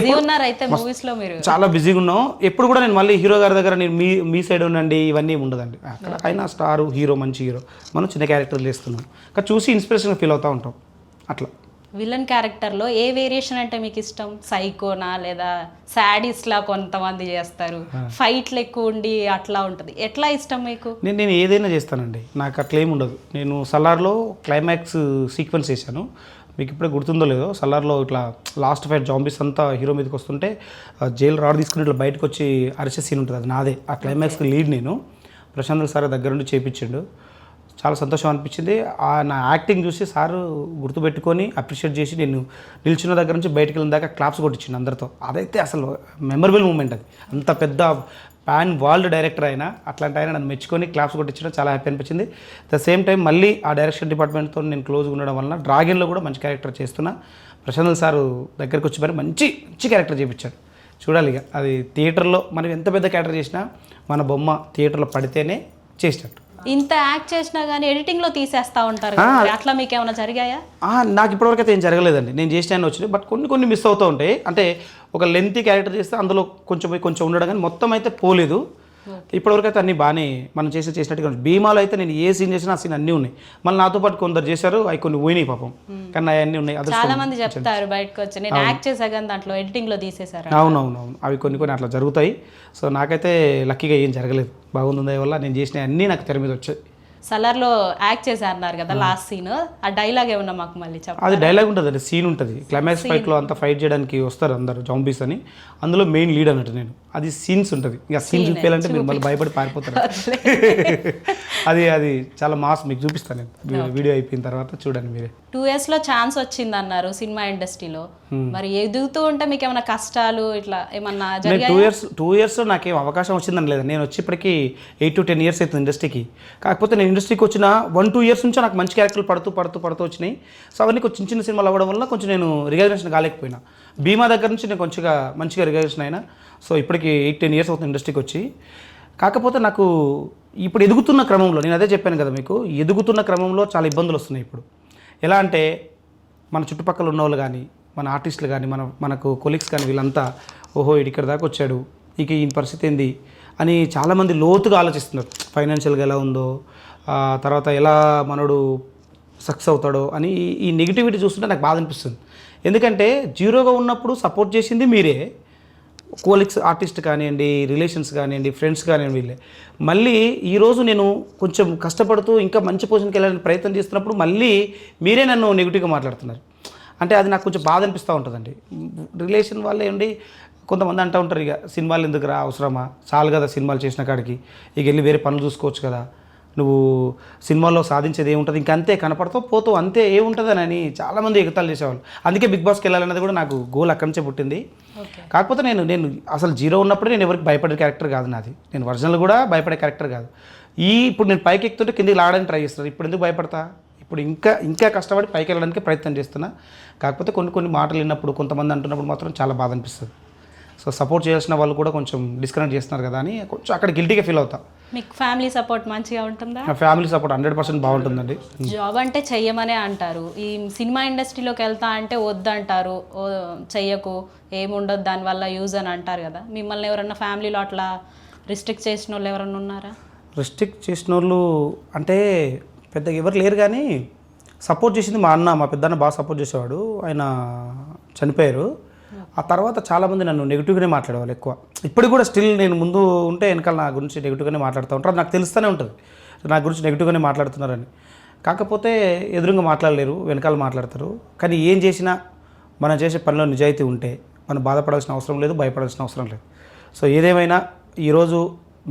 చాలా బిజీగా ఉన్నాం. ఎప్పుడు కూడా నేను మళ్ళీ హీరో గారి దగ్గర నేను మీ సైడ్ ఉండండి ఇవన్నీ ఉండదండి. అక్కడ ఆయన స్టార్ హీరో, మంచి హీరో, మనం చిన్న క్యారెక్టర్లు చేస్తున్నాం. కానీ చూసి ఇన్స్పిరేషన్ ఫీల్ అవుతూ ఉంటాం. అట్లా విలన్ క్యారెక్టర్లో ఏ వేరియేషన్ అంటే మీకు ఇష్టం? సైకోనా లేదా సాడీస్లా కొంతమంది చేస్తారు, ఫైట్లు ఎక్కువ ఉండి అట్లా ఉంటుంది, ఎట్లా ఇష్టం మీకు? నేను ఏదైనా చేస్తానండి, నాకు అట్లా ఏమి ఉండదు. నేను సలార్లో క్లైమాక్స్ సీక్వెన్స్ చేశాను, మీకు ఇప్పుడే గుర్తుందో లేదో. సలార్లో ఇట్లా లాస్ట్ ఫైట్ జాంబీస్ అంతా హీరో మీదకి వస్తుంటే జైలు రాడ్ తీసుకుని ఇట్లా బయటకు వచ్చి అరిసే సీన్ ఉంటుంది, అది నాదే. ఆ క్లైమాక్స్కి లీడ్ నేను. ప్రశాంత్ సార్ దగ్గరుండి చేయించిండు, చాలా సంతోషం అనిపించింది. నా యాక్టింగ్ చూసి సారు గుర్తుపెట్టుకొని అప్రిషియేట్ చేసి నేను నిల్చున్న దగ్గర నుంచి బయటకు వెళ్ళిన దాకా క్లాప్స్ కొట్టించిండు అందరితో. అదైతే అసలు మెమరబుల్ మూమెంట్. అది అంత పెద్ద పాన్ వరల్డ్ డైరెక్టర్ అయినా అట్లాంటి ఆయన నన్ను మెచ్చుకొని క్లాప్స్ కొట్టించడం చాలా హ్యాపీ అనిపించింది. ద సేమ్ టైం మళ్ళీ ఆ డైరెక్షన్ డిపార్ట్మెంట్తో నేను క్లోజ్గా ఉండడం వలన డ్రాగన్లో కూడా మంచి క్యారెక్టర్ చేస్తున్నా. ప్రశాంత్ సారు దగ్గరికి వచ్చి మరి మంచి క్యారెక్టర్ చేయించాడు. చూడాలి ఇక అది థియేటర్లో మనం ఎంత పెద్ద క్యారెక్టర్ చేసినా మన బొమ్మ థియేటర్లో పడితేనే చేసినట్టు. ఇంత యాక్ట్ చేసినా కానీ ఎడిటింగ్లో తీసేస్తూ ఉంటారు, అట్లా మీకు ఏమైనా జరిగాయా? నాకు ఇప్పటివరకు అయితే ఏం జరగలేదండి. నేను చేసిన వచ్చినాయి, బట్ కొన్ని మిస్ అవుతూ ఉంటాయి. అంటే ఒక లెంతీ క్యారెక్టర్ చేస్తే అందులో కొంచెం ఉండడం, కానీ మొత్తం అయితే పోలేదు. ఇప్పటివరకు అయితే అన్నీ బాగానే మనం చేసినట్టుగా. భీమాలో అయితే నేను ఏ సీన్ చేసినా ఆ సీన్ అన్నీ ఉన్నాయి. మళ్ళీ నాతో పాటు కొందరు చేశారు, అవి కొన్ని పోయినాయి పాపం, కానీ అన్నీ ఉన్నాయి. చాలా మంది చెప్తారు బయటకు వచ్చి నేను యాక్ట్ చేసా కానీ దాంట్లో ఎడిటింగ్లో తీసేశారు. అవునవునవును, అవి కొన్ని అట్లా జరుగుతాయి. సో నాకైతే లక్కీగా ఏం జరగలేదు, బాగుంది వల్ల నేను చేసిన అన్నీ నాకు తెర మీద వచ్చాయి. సలార్లో యాక్ట్ చేశారు అన్నారు కదా, లాస్ట్ సీన్ ఆ డైలాగ్ ఏమన్నా మాకు మళ్ళీ చెప్పండి. అది డైలాగ్ ఉంటుంది అండి, సీన్ ఉంటుంది. క్లైమాక్స్ ఫైట్లో అంతా ఫైట్ చేయడానికి వస్తారు అందరు జాంబీస్ అని, అందులో మెయిన్ లీడ్ అన్నట్టు నేను. అది సీన్స్ ఉంటుంది, ఇంకా సీన్ చూపించాలంటే మీరు మళ్ళీ భయపడి పారిపోతారు. అది చాలా మాస్, మీకు చూపిస్తాను నేను వీడియో అయిపోయిన తర్వాత చూడండి మీరే. 2 yearsలో ఛాన్స్ వచ్చింది అన్నారు సినిమా ఇండస్ట్రీలో, మరి ఎదుగుతూ ఉంటే మీకు ఏమైనా కష్టాలు ఇట్లా ఏమన్నా జరిగాయా? 2 yearsలో నాకేం అవకాశం వచ్చిందని లేదు. నేను వచ్చి ఇప్పటికీ 8 to 10 years అవుతుంది ఇండస్ట్రీకి. కాకపోతే నేను ఇండస్ట్రీకి వచ్చిన 1-2 years నుంచో నాకు మంచి క్యారెక్టర్లు పడుతూ వచ్చినాయి. సో అవన్నీ కొంచెం చిన్న సినిమాలు అవ్వడం వల్ల కొంచెం నేను రికగ్నిషన్ కాలేకపోయినా. భీమా దగ్గర నుంచి నేను మంచిగా రికగ్నిషన్ అయినా. సో ఇప్పటికి 8-10 years అవుతుంది ఇండస్ట్రీకి వచ్చి. కాకపోతే నాకు ఇప్పుడు ఎదుగుతున్న క్రమంలో, నేను అదే చెప్పాను కదా మీకు, ఎదుగుతున్న క్రమంలో చాలా ఇబ్బందులు వస్తున్నాయి ఇప్పుడు. ఎలా అంటే మన చుట్టుపక్కల ఉన్నవాళ్ళు కానీ మన ఆర్టిస్టులు కానీ మనకు కొలీగ్స్ కానీ వీళ్ళంతా ఓహో ఇక్కడ దాకా వచ్చాడు, ఇక ఈ పరిస్థితి ఏంది అని చాలామంది లోతుగా ఆలోచిస్తున్నారు. ఫైనాన్షియల్గా ఎలా ఉందో, తర్వాత ఎలా మనోడు సక్సెస్ అవుతాడో అని ఈ నెగిటివిటీ చూస్తుంటే నాకు బాధ అనిపిస్తుంది. ఎందుకంటే జీరోగా ఉన్నప్పుడు సపోర్ట్ చేసింది మీరే, కోలిక్స్ ఆర్టిస్ట్ కానివ్వండి, రిలేషన్స్ కానివ్వండి, ఫ్రెండ్స్ కానివ్వండి, వీళ్ళే. మళ్ళీ ఈరోజు నేను కొంచెం కష్టపడుతూ ఇంకా మంచి పొజిషన్కి వెళ్ళాలని ప్రయత్నం చేస్తున్నప్పుడు మళ్ళీ మీరే నన్ను నెగిటివ్గా మాట్లాడుతున్నారు. అంటే అది నాకు కొంచెం బాధ అనిపిస్తూ ఉంటుందండి. రిలేషన్ వాళ్ళే ఉండి కొంతమంది అంటూ ఉంటారు, ఇక సినిమాలు ఎందుకురా, అవసరమా, చాలు కదా సినిమాలు చేసిన కాడికి, ఇక వెళ్ళి వేరే పనులు చూసుకోవచ్చు కదా, నువ్వు సినిమాల్లో సాధించేది ఏముంటుంది, ఇంకా అంతే కనపడతావు పోతావు అంతే ఏముంటుందని అని చాలామంది ఎగతాలు చేసేవాళ్ళు. అందుకే బిగ్ బాస్కి వెళ్ళాలన్నది కూడా నాకు గోల్ అక్కడి నుంచే పుట్టింది. కాకపోతే నేను అసలు జీరో ఉన్నప్పుడే నేను ఎవరికి భయపడే క్యారెక్టర్ కాదు నాది. నేను ఒరిజినల్ కూడా భయపడే క్యారెక్టర్ కాదు. ఇప్పుడు నేను పైకి ఎక్కుతుంటే కిందికి లాగడానికి ట్రై చేస్తాను. ఇప్పుడు ఎందుకు భయపడతా, ఇప్పుడు ఇంకా కష్టపడి పైకి వెళ్ళడానికి ప్రయత్నం చేస్తున్నా. కాకపోతే కొన్ని మాటలు విన్నప్పుడు, కొంతమంది అంటున్నప్పుడు మాత్రం చాలా బాధ అనిపిస్తుంది. సో సపోర్ట్ చేయాల్సిన వాళ్ళు కూడా కొంచెం డిస్కనెక్ట్ చేస్తున్నారు కదా అని కొంచెం అక్కడ గిల్టీగా ఫీల్ అవుతా. మీకు ఫ్యామిలీ సపోర్ట్ మంచిగా ఉంటుందా? నా ఫ్యామిలీ సపోర్ట్ 100% బాగుంటుందండి. జాబ్ అంటే చెయ్యమనే అంటారు, ఈ సినిమా ఇండస్ట్రీలోకి వెళ్తా అంటే వద్దంటారు, చెయ్యకు ఏముండదు దానివల్ల యూజ్ అని అంటారు కదా. మిమ్మల్ని ఎవరన్నా ఫ్యామిలీలో అట్లా రిస్ట్రిక్ట్ చేసిన వాళ్ళు ఎవరన్నా ఉన్నారా? రిస్ట్రిక్ట్ చేసిన వాళ్ళు అంటే పెద్దగా ఎవరు లేరు, కానీ సపోర్ట్ చేసింది మా అన్న, మా పెద్దన్న బాగా సపోర్ట్ చేసేవాడు. ఆయన చనిపోయారు. ఆ తర్వాత చాలామంది నన్ను నెగిటివ్గానే మాట్లాడేవాళ్ళు ఎక్కువ. ఇప్పటికి కూడా స్టిల్ నేను ముందు ఉంటే వెనకాల నా గురించి నెగిటివ్గానే మాట్లాడుతూ ఉంటారు. అది నాకు తెలుస్తూనే ఉంటుంది నా గురించి నెగిటివ్గానే మాట్లాడుతున్నారని. కాకపోతే ఎదురుగా మాట్లాడలేరు, వెనకాల మాట్లాడతారు. కానీ ఏం చేసినా మనం చేసే పనిలో నిజాయితీ ఉంటే మనం బాధపడాల్సిన అవసరం లేదు, భయపడాల్సిన అవసరం లేదు. సో ఏదేమైనా ఈరోజు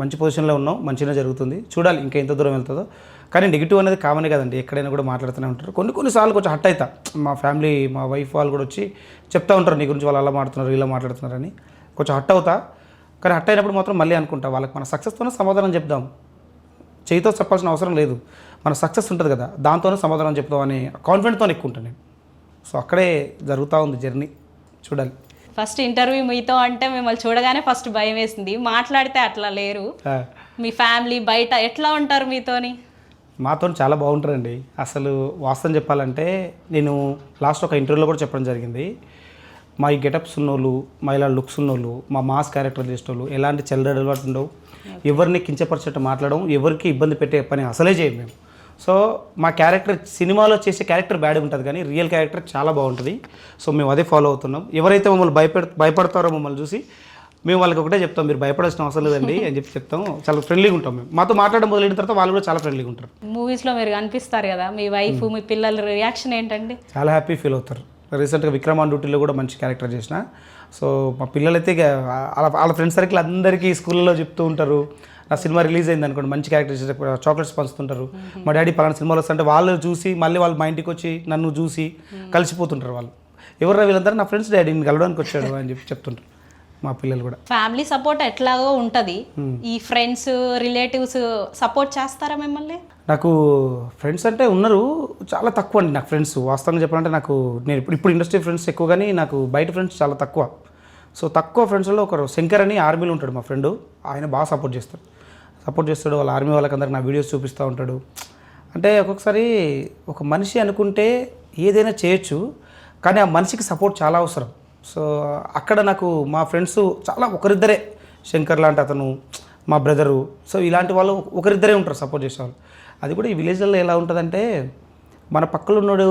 మంచి పొజిషన్లో ఉన్నాం, మంచిగా జరుగుతుంది. చూడాలి ఇంకా ఎంత దూరం వెళ్తుందో. కానీ నెగిటివ్ అనేది కామనే కదండి, ఎక్కడైనా కూడా మాట్లాడుతూనే ఉంటారు. కొన్నిసార్లు కొంచెం హట్ అవుతా. మా ఫ్యామిలీ, మా వైఫ్ వాళ్ళు కూడా వచ్చి చెప్తూ ఉంటారు, నీ గురించి వాళ్ళు అలా మాట్లాడుతున్నారు, ఇలా మాట్లాడుతున్నారని. కొంచెం హట్ అవుతా. కానీ హట్ అయినప్పుడు మాత్రం మళ్ళీ అనుకుంటా, వాళ్ళకి మన సక్సెస్తోనే సమాధానం చెప్దాం, చేయితో చెప్పాల్సిన అవసరం లేదు, మన సక్సెస్ ఉంటుంది కదా దాంతోనే సమాధానం చెప్దాం అని కాన్ఫిడెంట్తో ఎక్కువ ఉంటాను నేను. సో అక్కడే జరుగుతూ ఉంది జర్నీ, చూడాలి. ఫస్ట్ ఇంటర్వ్యూ మీతో అంటే మిమ్మల్ని చూడగానే ఫస్ట్ భయం వేసింది, మాట్లాడితే అట్లా లేరు. మీ ఫ్యామిలీ బయట ఎట్లా ఉంటారు మీతోని? మాతో చాలా బాగుంటారండి. అసలు వాస్తవం చెప్పాలంటే నేను లాస్ట్ ఒక ఇంటర్వ్యూలో కూడా చెప్పడం జరిగింది, మా ఈ గెటప్స్ ఉన్నోళ్ళు, మా ఇలా లుక్స్ ఉన్నోళ్ళు, మా మాస్ క్యారెక్టర్ చేసేటోళ్ళు ఎలాంటి చెల్లెడు అలవాటు ఉండవు, ఎవరిని కించపరిచేట్టు మాట్లాడడం, ఎవరికి ఇబ్బంది పెట్టే పని అసలే చేయం మేము. సో మా క్యారెక్టర్ సినిమాలో చేసే క్యారెక్టర్ బ్యాడ్ ఉంటుంది, కానీ రియల్ క్యారెక్టర్ చాలా బాగుంటుంది. సో మేము అదే ఫాలో అవుతున్నాం. ఎవరైతే మమ్మల్ని భయపడతారో మమ్మల్ని చూసి మేము వాళ్ళకి ఒకటే చెప్తాం, మీరు భయపడాల్సిన అవసరం లేదండి అని చెప్తాం. చాలా ఫ్రెండ్లీగా ఉంటాం మేము. మాతో మాట్లాడడం మొదలైన తర్వాత వాళ్ళు కూడా చాలా ఫ్రెండ్లీగా ఉంటారు. మూవీస్లో మీరు కనిపిస్తారు కదా, మీ వైఫ్ మీ పిల్లల రియాక్షన్ ఏంటండి? చాలా హ్యాపీ ఫీల్ అవుతారు. రీసెంట్గా విక్రమ్ ఆన్ డ్యూటీలో కూడా మంచి క్యారెక్టర్ చేసిన. సో మా పిల్లలైతే వాళ్ళ ఫ్రెండ్స్ సర్కిల్ అందరికీ స్కూల్లో చెప్తూ ఉంటారు, నా సినిమా రిలీజ్ అయింది అనుకోండి మంచి క్యారెక్టర్ చేసే చాక్లెట్స్ పంచుతుంటారు, మా డాడీ పలానా సినిమాలో వస్తుంటే వాళ్ళు చూసి మళ్ళీ వాళ్ళు మా ఇంటికి వచ్చి నన్ను చూసి కలిసిపోతుంటారు. వాళ్ళు ఎవరు వీళ్ళందరూ నా ఫ్రెండ్స్, డాడీని కలవడానికి వచ్చాడు అని చెప్తుంటారు మా పిల్లలు కూడా. ఫ్యామిలీ సపోర్ట్ ఎట్లాగో ఉంటుంది, ఈ ఫ్రెండ్స్ రిలేటివ్స్ సపోర్ట్ చేస్తారా మిమ్మల్ని? నాకు ఫ్రెండ్స్ అంటే ఉన్నారు, చాలా తక్కువ అండి నాకు ఫ్రెండ్స్. వాస్తవంగా చెప్పాలంటే నాకు నేను ఇప్పుడు ఇండస్ట్రీ ఫ్రెండ్స్ ఎక్కువ, కానీ నాకు బయట ఫ్రెండ్స్ చాలా తక్కువ. సో తక్కువ ఫ్రెండ్స్లో ఒకరు శంకర్ అని ఆర్మీలో ఉంటాడు మా ఫ్రెండ్, ఆయన బాగా సపోర్ట్ చేస్తాడు. వాళ్ళ ఆర్మీ వాళ్ళకందరికి నా వీడియోస్ చూపిస్తూ ఉంటాడు. అంటే ఒక్కొక్కసారి ఒక మనిషి అనుకుంటే ఏదైనా చేయొచ్చు, కానీ ఆ మనిషికి సపోర్ట్ చాలా అవసరం. సో అక్కడ నాకు మా ఫ్రెండ్స్ చాలా ఒకరిద్దరే, శంకర్ లాంటి అతను, మా బ్రదరు, సో ఇలాంటి వాళ్ళు ఒకరిద్దరే ఉంటారు సపోర్ట్ చేసేవాళ్ళు. అది కూడా ఈ విలేజ్లలో ఎలా ఉంటుందంటే, మన పక్కన ఉన్నాడు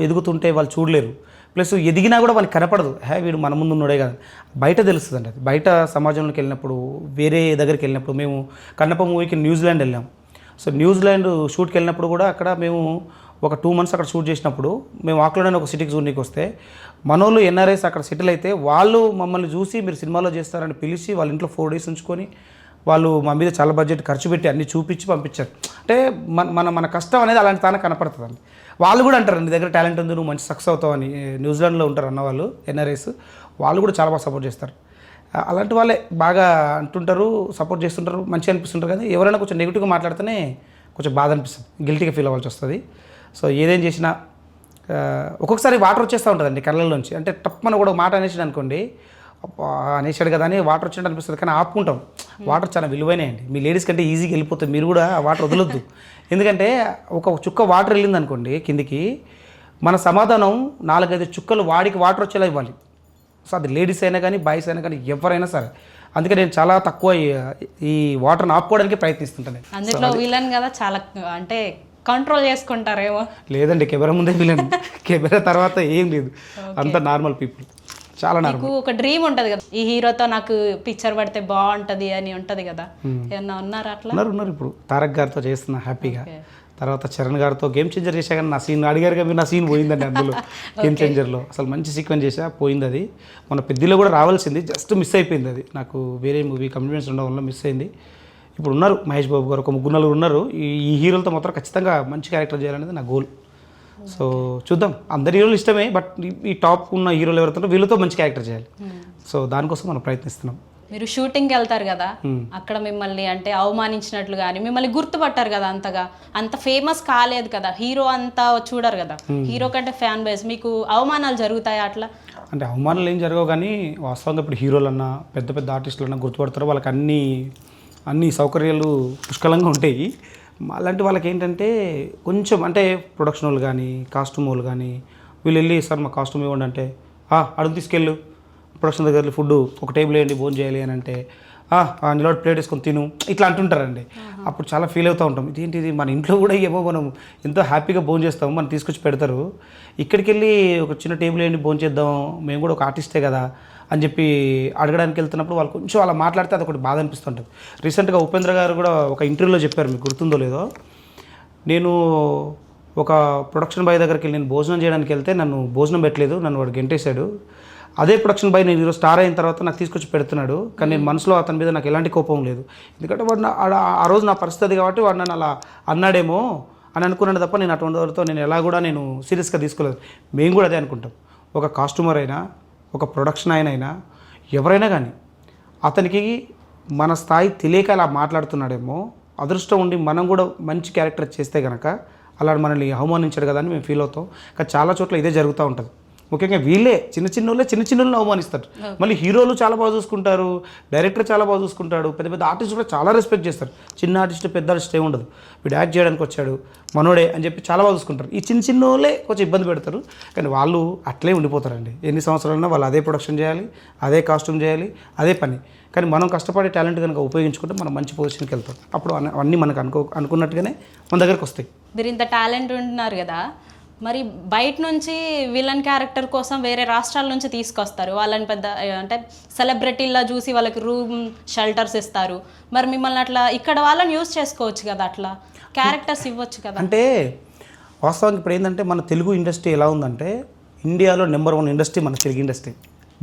ఎదుగుతుంటే వాళ్ళు చూడలేరు, ప్లస్ ఎదిగినా కూడా మనకి కనపడదు, వీడు మన ముందు ఉన్నాడే కదా, బయట తెలుస్తుందండి. అది బయట సమాజంలోకి వెళ్ళినప్పుడు, వేరే దగ్గరికి వెళ్ళినప్పుడు, మేము కన్నప్ప మూవీకి న్యూజిలాండ్ వెళ్ళాం. సో న్యూజిలాండ్ షూట్కి వెళ్ళినప్పుడు కూడా అక్కడ మేము ఒక 2 months అక్కడ షూట్ చేసినప్పుడు, మేము ఆక్లాండ్ ఒక సిటీకి చూడడానికి వస్తే మనోళ్ళు ఎన్ఆర్ఐస్ అక్కడ సెటిల్ అయితే వాళ్ళు మమ్మల్ని చూసి మీరు సినిమాలో చేస్తారని పిలిచి వాళ్ళ ఇంట్లో 4 days ఉంచుకొని వాళ్ళు మా మీద చాలా బడ్జెట్ ఖర్చు పెట్టి అన్నీ చూపించి పంపించారు. అంటే మన కష్టం అనేది అలాంటి తానే కనపడుతుందండి. వాళ్ళు కూడా అంటారు, నీ దగ్గర టాలెంట్ ఉంది, నువ్వు మంచి సక్సెస్ అవుతావు అని. న్యూజిలాండ్లో ఉంటారు అన్నవాళ్ళు ఎన్ఆర్ఐస్, వాళ్ళు కూడా చాలా బాగా సపోర్ట్ చేస్తారు. అలాంటి వాళ్ళే బాగా అంటుంటారు, సపోర్ట్ చేస్తుంటారు, మంచిగా అనిపిస్తుంటారు. కానీ ఎవరైనా కొంచెం నెగిటివ్గా మాట్లాడితేనే కొంచెం బాధ అనిపిస్తుంది, గిల్టీగా ఫీల్ అవ్వాల్సి వస్తుంది. సో ఏదేం చేసినా ఒక్కొక్కసారి వాటర్ వచ్చేస్తూ ఉంటుందండి కళ్ళల్లోంచి. అంటే టప్పని కూడా మాట అనేసాడు అనుకోండి, అనేసాడు కదా అని వాటర్ వచ్చినట్టు అనిపిస్తుంది, కానీ ఆపుకుంటాం. వాటర్ చాలా విలువైనాయండి. మీ లేడీస్ కంటే ఈజీగా వెళ్ళిపోతుంది, మీరు కూడా ఆ వాటర్ వదలొద్దు. ఎందుకంటే ఒక చుక్క వాటర్ వెళ్ళింది అనుకోండి కిందికి, మన సమాధానం 4-5 చుక్కలు వాడికి వాటర్ వచ్చేలా ఇవ్వాలి. సో అది లేడీస్ అయినా కానీ బాయ్స్ అయినా కానీ ఎవరైనా సరే. అందుకే నేను చాలా తక్కువ ఈ వాటర్ని ఆపుకోవడానికి ప్రయత్నిస్తుంటాను. అందులో విలన్ కదా, చాలా అంటే కంట్రోల్ చేసుకుంటారేమో. లేదండి, కెమెరా ముందే విలన్, కెమెరా తర్వాత ఏం లేదు, అంత నార్మల్ పీపుల్, చాలా నార్మల్. మీకు ఒక డ్రీమ్ ఉంటుంది కదా, ఈ హీరోతో నాకు పిక్చర్ పడితే బాగుంటుంది అని ఉంటుంది కదా, ఏమన్నా ఉన్నారా అట్లా? ఉన్నారు. ఇప్పుడు తారక్ గారితో చేస్తున్నా హ్యాపీగా. తర్వాత చరణ్ గారితో గేమ్ చేంజర్ చేశా, కానీ నా సీన్ అడిగారు కదా, నా సీన్ పోయిందండి అందులో. గేమ్ చేంజర్లో అసలు మంచి సీక్వెన్స్ చేసా, పోయింది అది. మన పెద్దలో కూడా రావాల్సింది, జస్ట్ మిస్ అయిపోయింది అది. నాకు వేరే మూవీ కమిట్మెంట్స్ ఉండడం వల్ల మిస్ అయింది. ఇప్పుడు ఉన్నారు మహేష్ బాబు గారు, ఒక 3-4 ఉన్నారు. ఈ హీరోలతో మాత్రం ఖచ్చితంగా మంచి క్యారెక్టర్ చేయాలనేది నా గోల్. సో చూద్దాం, అందరి హీరోలు ఇష్టమే, బట్ ఈ టాప్ ఉన్న హీరోలు ఎవరైతే వీళ్ళతో మంచి క్యారెక్టర్ చేయాలి. సో దానికోసం మనం ప్రయత్నిస్తున్నాం. మీరు షూటింగ్కి వెళ్తారు కదా, అక్కడ మిమ్మల్ని అంటే అవమానించినట్లు కానీ మిమ్మల్ని గుర్తుపట్టారు కదా, అంత ఫేమస్ కాలేదు కదా, హీరో అంతా చూడరు కదా, హీరో కంటే ఫ్యాన్ బేస్, మీకు అవమానాలు జరుగుతాయా అట్లా? అంటే అవమానాలు ఏం జరగవు, కానీ వాస్తవంగా ఇప్పుడు హీరోలన్నా పెద్ద పెద్ద ఆర్టిస్టులన్నా గుర్తుపడతారు. వాళ్ళకి అన్ని సౌకర్యాలు పుష్కలంగా ఉంటాయి. అలాంటి వాళ్ళకి ఏంటంటే కొంచెం అంటే ప్రొడక్షన్ వాళ్ళు కానీ కాస్ట్యూమ్ వాళ్ళు కానీ వీళ్ళు వెళ్ళి సార్ మా కాస్ట్యూమ్ ఇవ్వండి అంటే అడుగు తీసుకెళ్ళు, ప్రొడక్షన్ దగ్గర ఫుడ్ ఒక టేబుల్ వేయండి భోజనం చేయాలి అని అంటే అందులో ప్లేట్ వేసుకొని తిను, ఇట్లా అంటుంటారండి. అప్పుడు చాలా ఫీల్ అవుతూ ఉంటాం, ఇదేంటిది మన ఇంట్లో కూడా ఏమో మనం ఎంతో హ్యాపీగా భోజనం చేస్తాము, మనం తీసుకొచ్చి పెడతారు, ఇక్కడికి వెళ్ళి ఒక చిన్న టేబుల్ వేయండి భోజనం చేద్దాం, మేము కూడా ఒక ఆర్టిస్టే కదా అని చెప్పి అడగడానికి వెళ్తున్నప్పుడు వాళ్ళు కొంచెం అలా మాట్లాడితే అది ఒకటి బాధ అనిపిస్తుంటుంది. రీసెంట్గా ఉపేంద్ర గారు కూడా ఒక ఇంటర్వ్యూలో చెప్పారు, మీకు గుర్తుందో లేదో, నేను ఒక ప్రొడక్షన్ బాయ్ దగ్గరికి వెళ్ళి నేను భోజనం చేయడానికి వెళ్తే నన్ను భోజనం పెట్టలేదు, నన్ను వాడు గెంటేశాడు. అదే ప్రొడక్షన్ బాయ్ నేను ఈరోజు స్టార్ అయిన తర్వాత నాకు తీసుకొచ్చి పెడుతున్నాడు, కానీ నేను మనసులో అతని మీద నాకు ఎలాంటి కోపం లేదు, ఎందుకంటే వాడు ఆ రోజు నా పరిస్థితి కాబట్టి వాడు నన్ను అలా అన్నాడేమో అని అనుకున్నాను తప్ప నేను అటువంటి వాడితో నేను ఎలా కూడా నేను సీరియస్గా తీసుకోలేదు. మేము కూడా అదే అనుకుంటాం, ఒక కాస్ట్యూమర్ అయినా ఒక ప్రొడక్షన్ అయినా ఎవరైనా కానీ అతనికి మన స్థాయి తెలియక అలా మాట్లాడుతున్నాడేమో, అదృష్టం ఉండి మనం కూడా మంచి క్యారెక్టర్ చేస్తే కనుక అలా మనల్ని అవమానించాడు కదా అని మేము ఫీల్ అవుతాం. కానీ చాలా చోట్ల ఇదే జరుగుతూ ఉంటుంది. ముఖ్యంగా వీళ్ళే చిన్న వాళ్ళని అవమానిస్తారు. మళ్ళీ హీరోలు చాలా బాగా చూసుకుంటారు, డైరెక్టర్ చాలా బాగా చూసుకుంటాడు, పెద్ద పెద్ద ఆర్టిస్ట్ కూడా చాలా రెస్పెక్ట్ చేస్తారు. చిన్న ఆర్టిస్ట్ పెద్ద ఆర్టిస్ట్ ఏమి ఉండదు, వీడు యాక్ట్ చేయడానికి వచ్చాడు మనోడే అని చెప్పి చాలా బాగా చూసుకుంటారు. ఈ చిన్న వాళ్ళే కొంచెం ఇబ్బంది పెడతారు, కానీ వాళ్ళు అట్లే ఉండిపోతారండి. ఎన్ని సంవత్సరాలైనా వాళ్ళు అదే ప్రొడక్షన్ చేయాలి, అదే కాస్ట్యూమ్ చేయాలి, అదే పని. కానీ మనం కష్టపడే టాలెంట్ కనుక ఉపయోగించుకుంటే మనం మంచి పొజిషన్కి వెళ్తాం. అప్పుడు అన్నీ మనకు అనుకున్నట్టుగానే మన దగ్గరకు వస్తాయి. మీరు ఇంత టాలెంట్ ఉంటున్నారు కదా, మరి బయట నుంచి విలన్ క్యారెక్టర్ కోసం వేరే రాష్ట్రాల నుంచి తీసుకొస్తారు, వాళ్ళని పెద్ద అంటే సెలబ్రిటీలా చూసి వాళ్ళకి రూమ్ షెల్టర్స్ ఇస్తారు. మరి మిమ్మల్ని అట్లా ఇక్కడ వాళ్ళని యూజ్ చేసుకోవచ్చు కదా, అట్లా క్యారెక్టర్స్ ఇవ్వచ్చు కదా. అంటే వాస్తవానికి ఇప్పుడు ఏంటంటే మన తెలుగు ఇండస్ట్రీ ఎలా ఉందంటే, ఇండియాలో నెంబర్ 1 ఇండస్ట్రీ మన తెలుగు ఇండస్ట్రీ.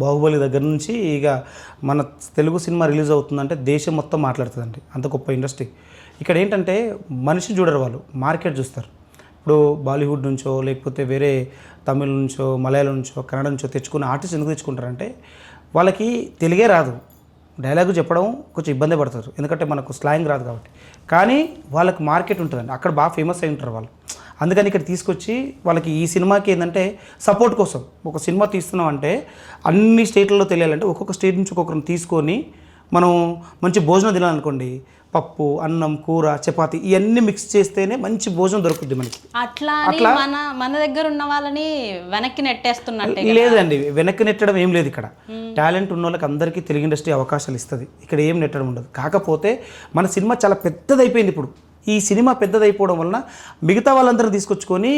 బాహుబలి దగ్గర నుంచి ఇక మన తెలుగు సినిమా రిలీజ్ అవుతుందంటే దేశం మొత్తం మాట్లాడుతుందండి, అంత గొప్ప ఇండస్ట్రీ. ఇక్కడ ఏంటంటే మనిషిని చూడరు, వాళ్ళు మార్కెట్ చూస్తారు. ఇప్పుడు బాలీవుడ్ నుంచో లేకపోతే వేరే తమిళ నుంచో మలయాళం నుంచో కన్నడ నుంచో తెచ్చుకున్న ఆర్టిస్ట్ ఎందుకు తెచ్చుకుంటారంటే వాళ్ళకి తెలుగే రాదు, డైలాగు చెప్పడం కొంచెం ఇబ్బంది పడతారు, ఎందుకంటే మనకు స్లాంగ్ రాదు కాబట్టి. కానీ వాళ్ళకి మార్కెట్ ఉంటుందండి, అక్కడ బాగా ఫేమస్ అయి ఉంటారు వాళ్ళు. అందుకని ఇక్కడ తీసుకొచ్చి వాళ్ళకి ఈ సినిమాకి ఏంటంటే సపోర్ట్ కోసం ఒక సినిమా తీస్తున్నాం అంటే అన్ని స్టేట్లలో తెలియాలంటే ఒక్కొక్క స్టేట్ నుంచి ఒక్కొక్కరిని తీసుకొని మనం మంచి భోజనం తినాలనుకోండి, పప్పు అన్నం కూర చపాతి ఇవన్నీ మిక్స్ చేస్తేనే మంచి భోజనం దొరుకుతుంది మనకి. అట్లా మన దగ్గర ఉన్న వాళ్ళని వెనక్కి నెట్టేస్తున్నట్టే. లేదండి, వెనక్కి నెట్టడం ఏం లేదు. ఇక్కడ టాలెంట్ ఉన్న వాళ్ళకి అందరికీ తెలుగు ఇండస్ట్రీ అవకాశాలు ఇస్తుంది, ఇక్కడ ఏం నెట్టడం ఉండదు. కాకపోతే మన సినిమా చాలా పెద్దదైపోయింది. ఇప్పుడు ఈ సినిమా పెద్దదైపోవడం వలన మిగతా వాళ్ళందరినీ తీసుకొచ్చుకొని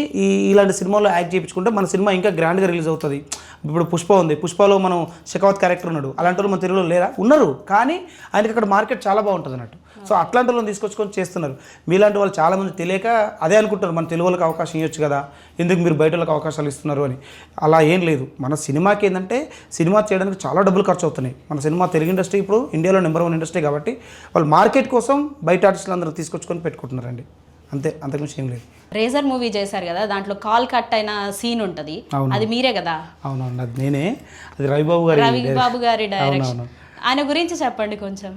ఇలాంటి సినిమాలో యాక్ట్ చేయించుకుంటే మన సినిమా ఇంకా గ్రాండ్గా రిలీజ్ అవుతుంది. ఇప్పుడు పుష్ప ఉంది, పుష్పలో మనం షెకావత్ క్యారెక్టర్ ఉన్నాడు, అలాంటి వాళ్ళు మన తెలుగులో లేరా, ఉన్నారు, కానీ ఆయనకి అక్కడ మార్కెట్ చాలా బాగుంటుంది అన్నట్టు. సో అట్లాంటి వాళ్ళని తీసుకొచ్చుకొని చేస్తున్నారు. మీలాంటి వాళ్ళు చాలామంది తెలియక అదే అనుకుంటారు, మన తెలుగు వాళ్ళకి అవకాశం ఇవ్వచ్చు కదా, ఎందుకు మీరు బయట వాళ్ళకి అవకాశాలు ఇస్తున్నారు అని. అలా ఏం లేదు. మన సినిమాకి ఏంటంటే సినిమా చేయడానికి చాలా డబ్బులు ఖర్చు అవుతున్నాయి. మన సినిమా తెలుగు ఇండస్ట్రీ ఇప్పుడు ఇండియాలో నెంబర్ 1 ఇండస్ట్రీ కాబట్టి వాళ్ళు మార్కెట్ కోసం బయట ఆర్టిస్టులు అందరూ తీసుకొచ్చుకొని పెట్టుకుంటున్నారండి, అంతే, అంతకుమించి ఏం లేదు. రేజర్ మూవీ చేశారు కదా, దాంట్లో కాల్ కట్ అయిన సీన్ ఉంటుంది, అది మీరే కదా? అవునవును, అది నేనే. అది రవిబాబు గారి డైరెక్షన్. ఆయన గురించి చెప్పండి కొంచెం.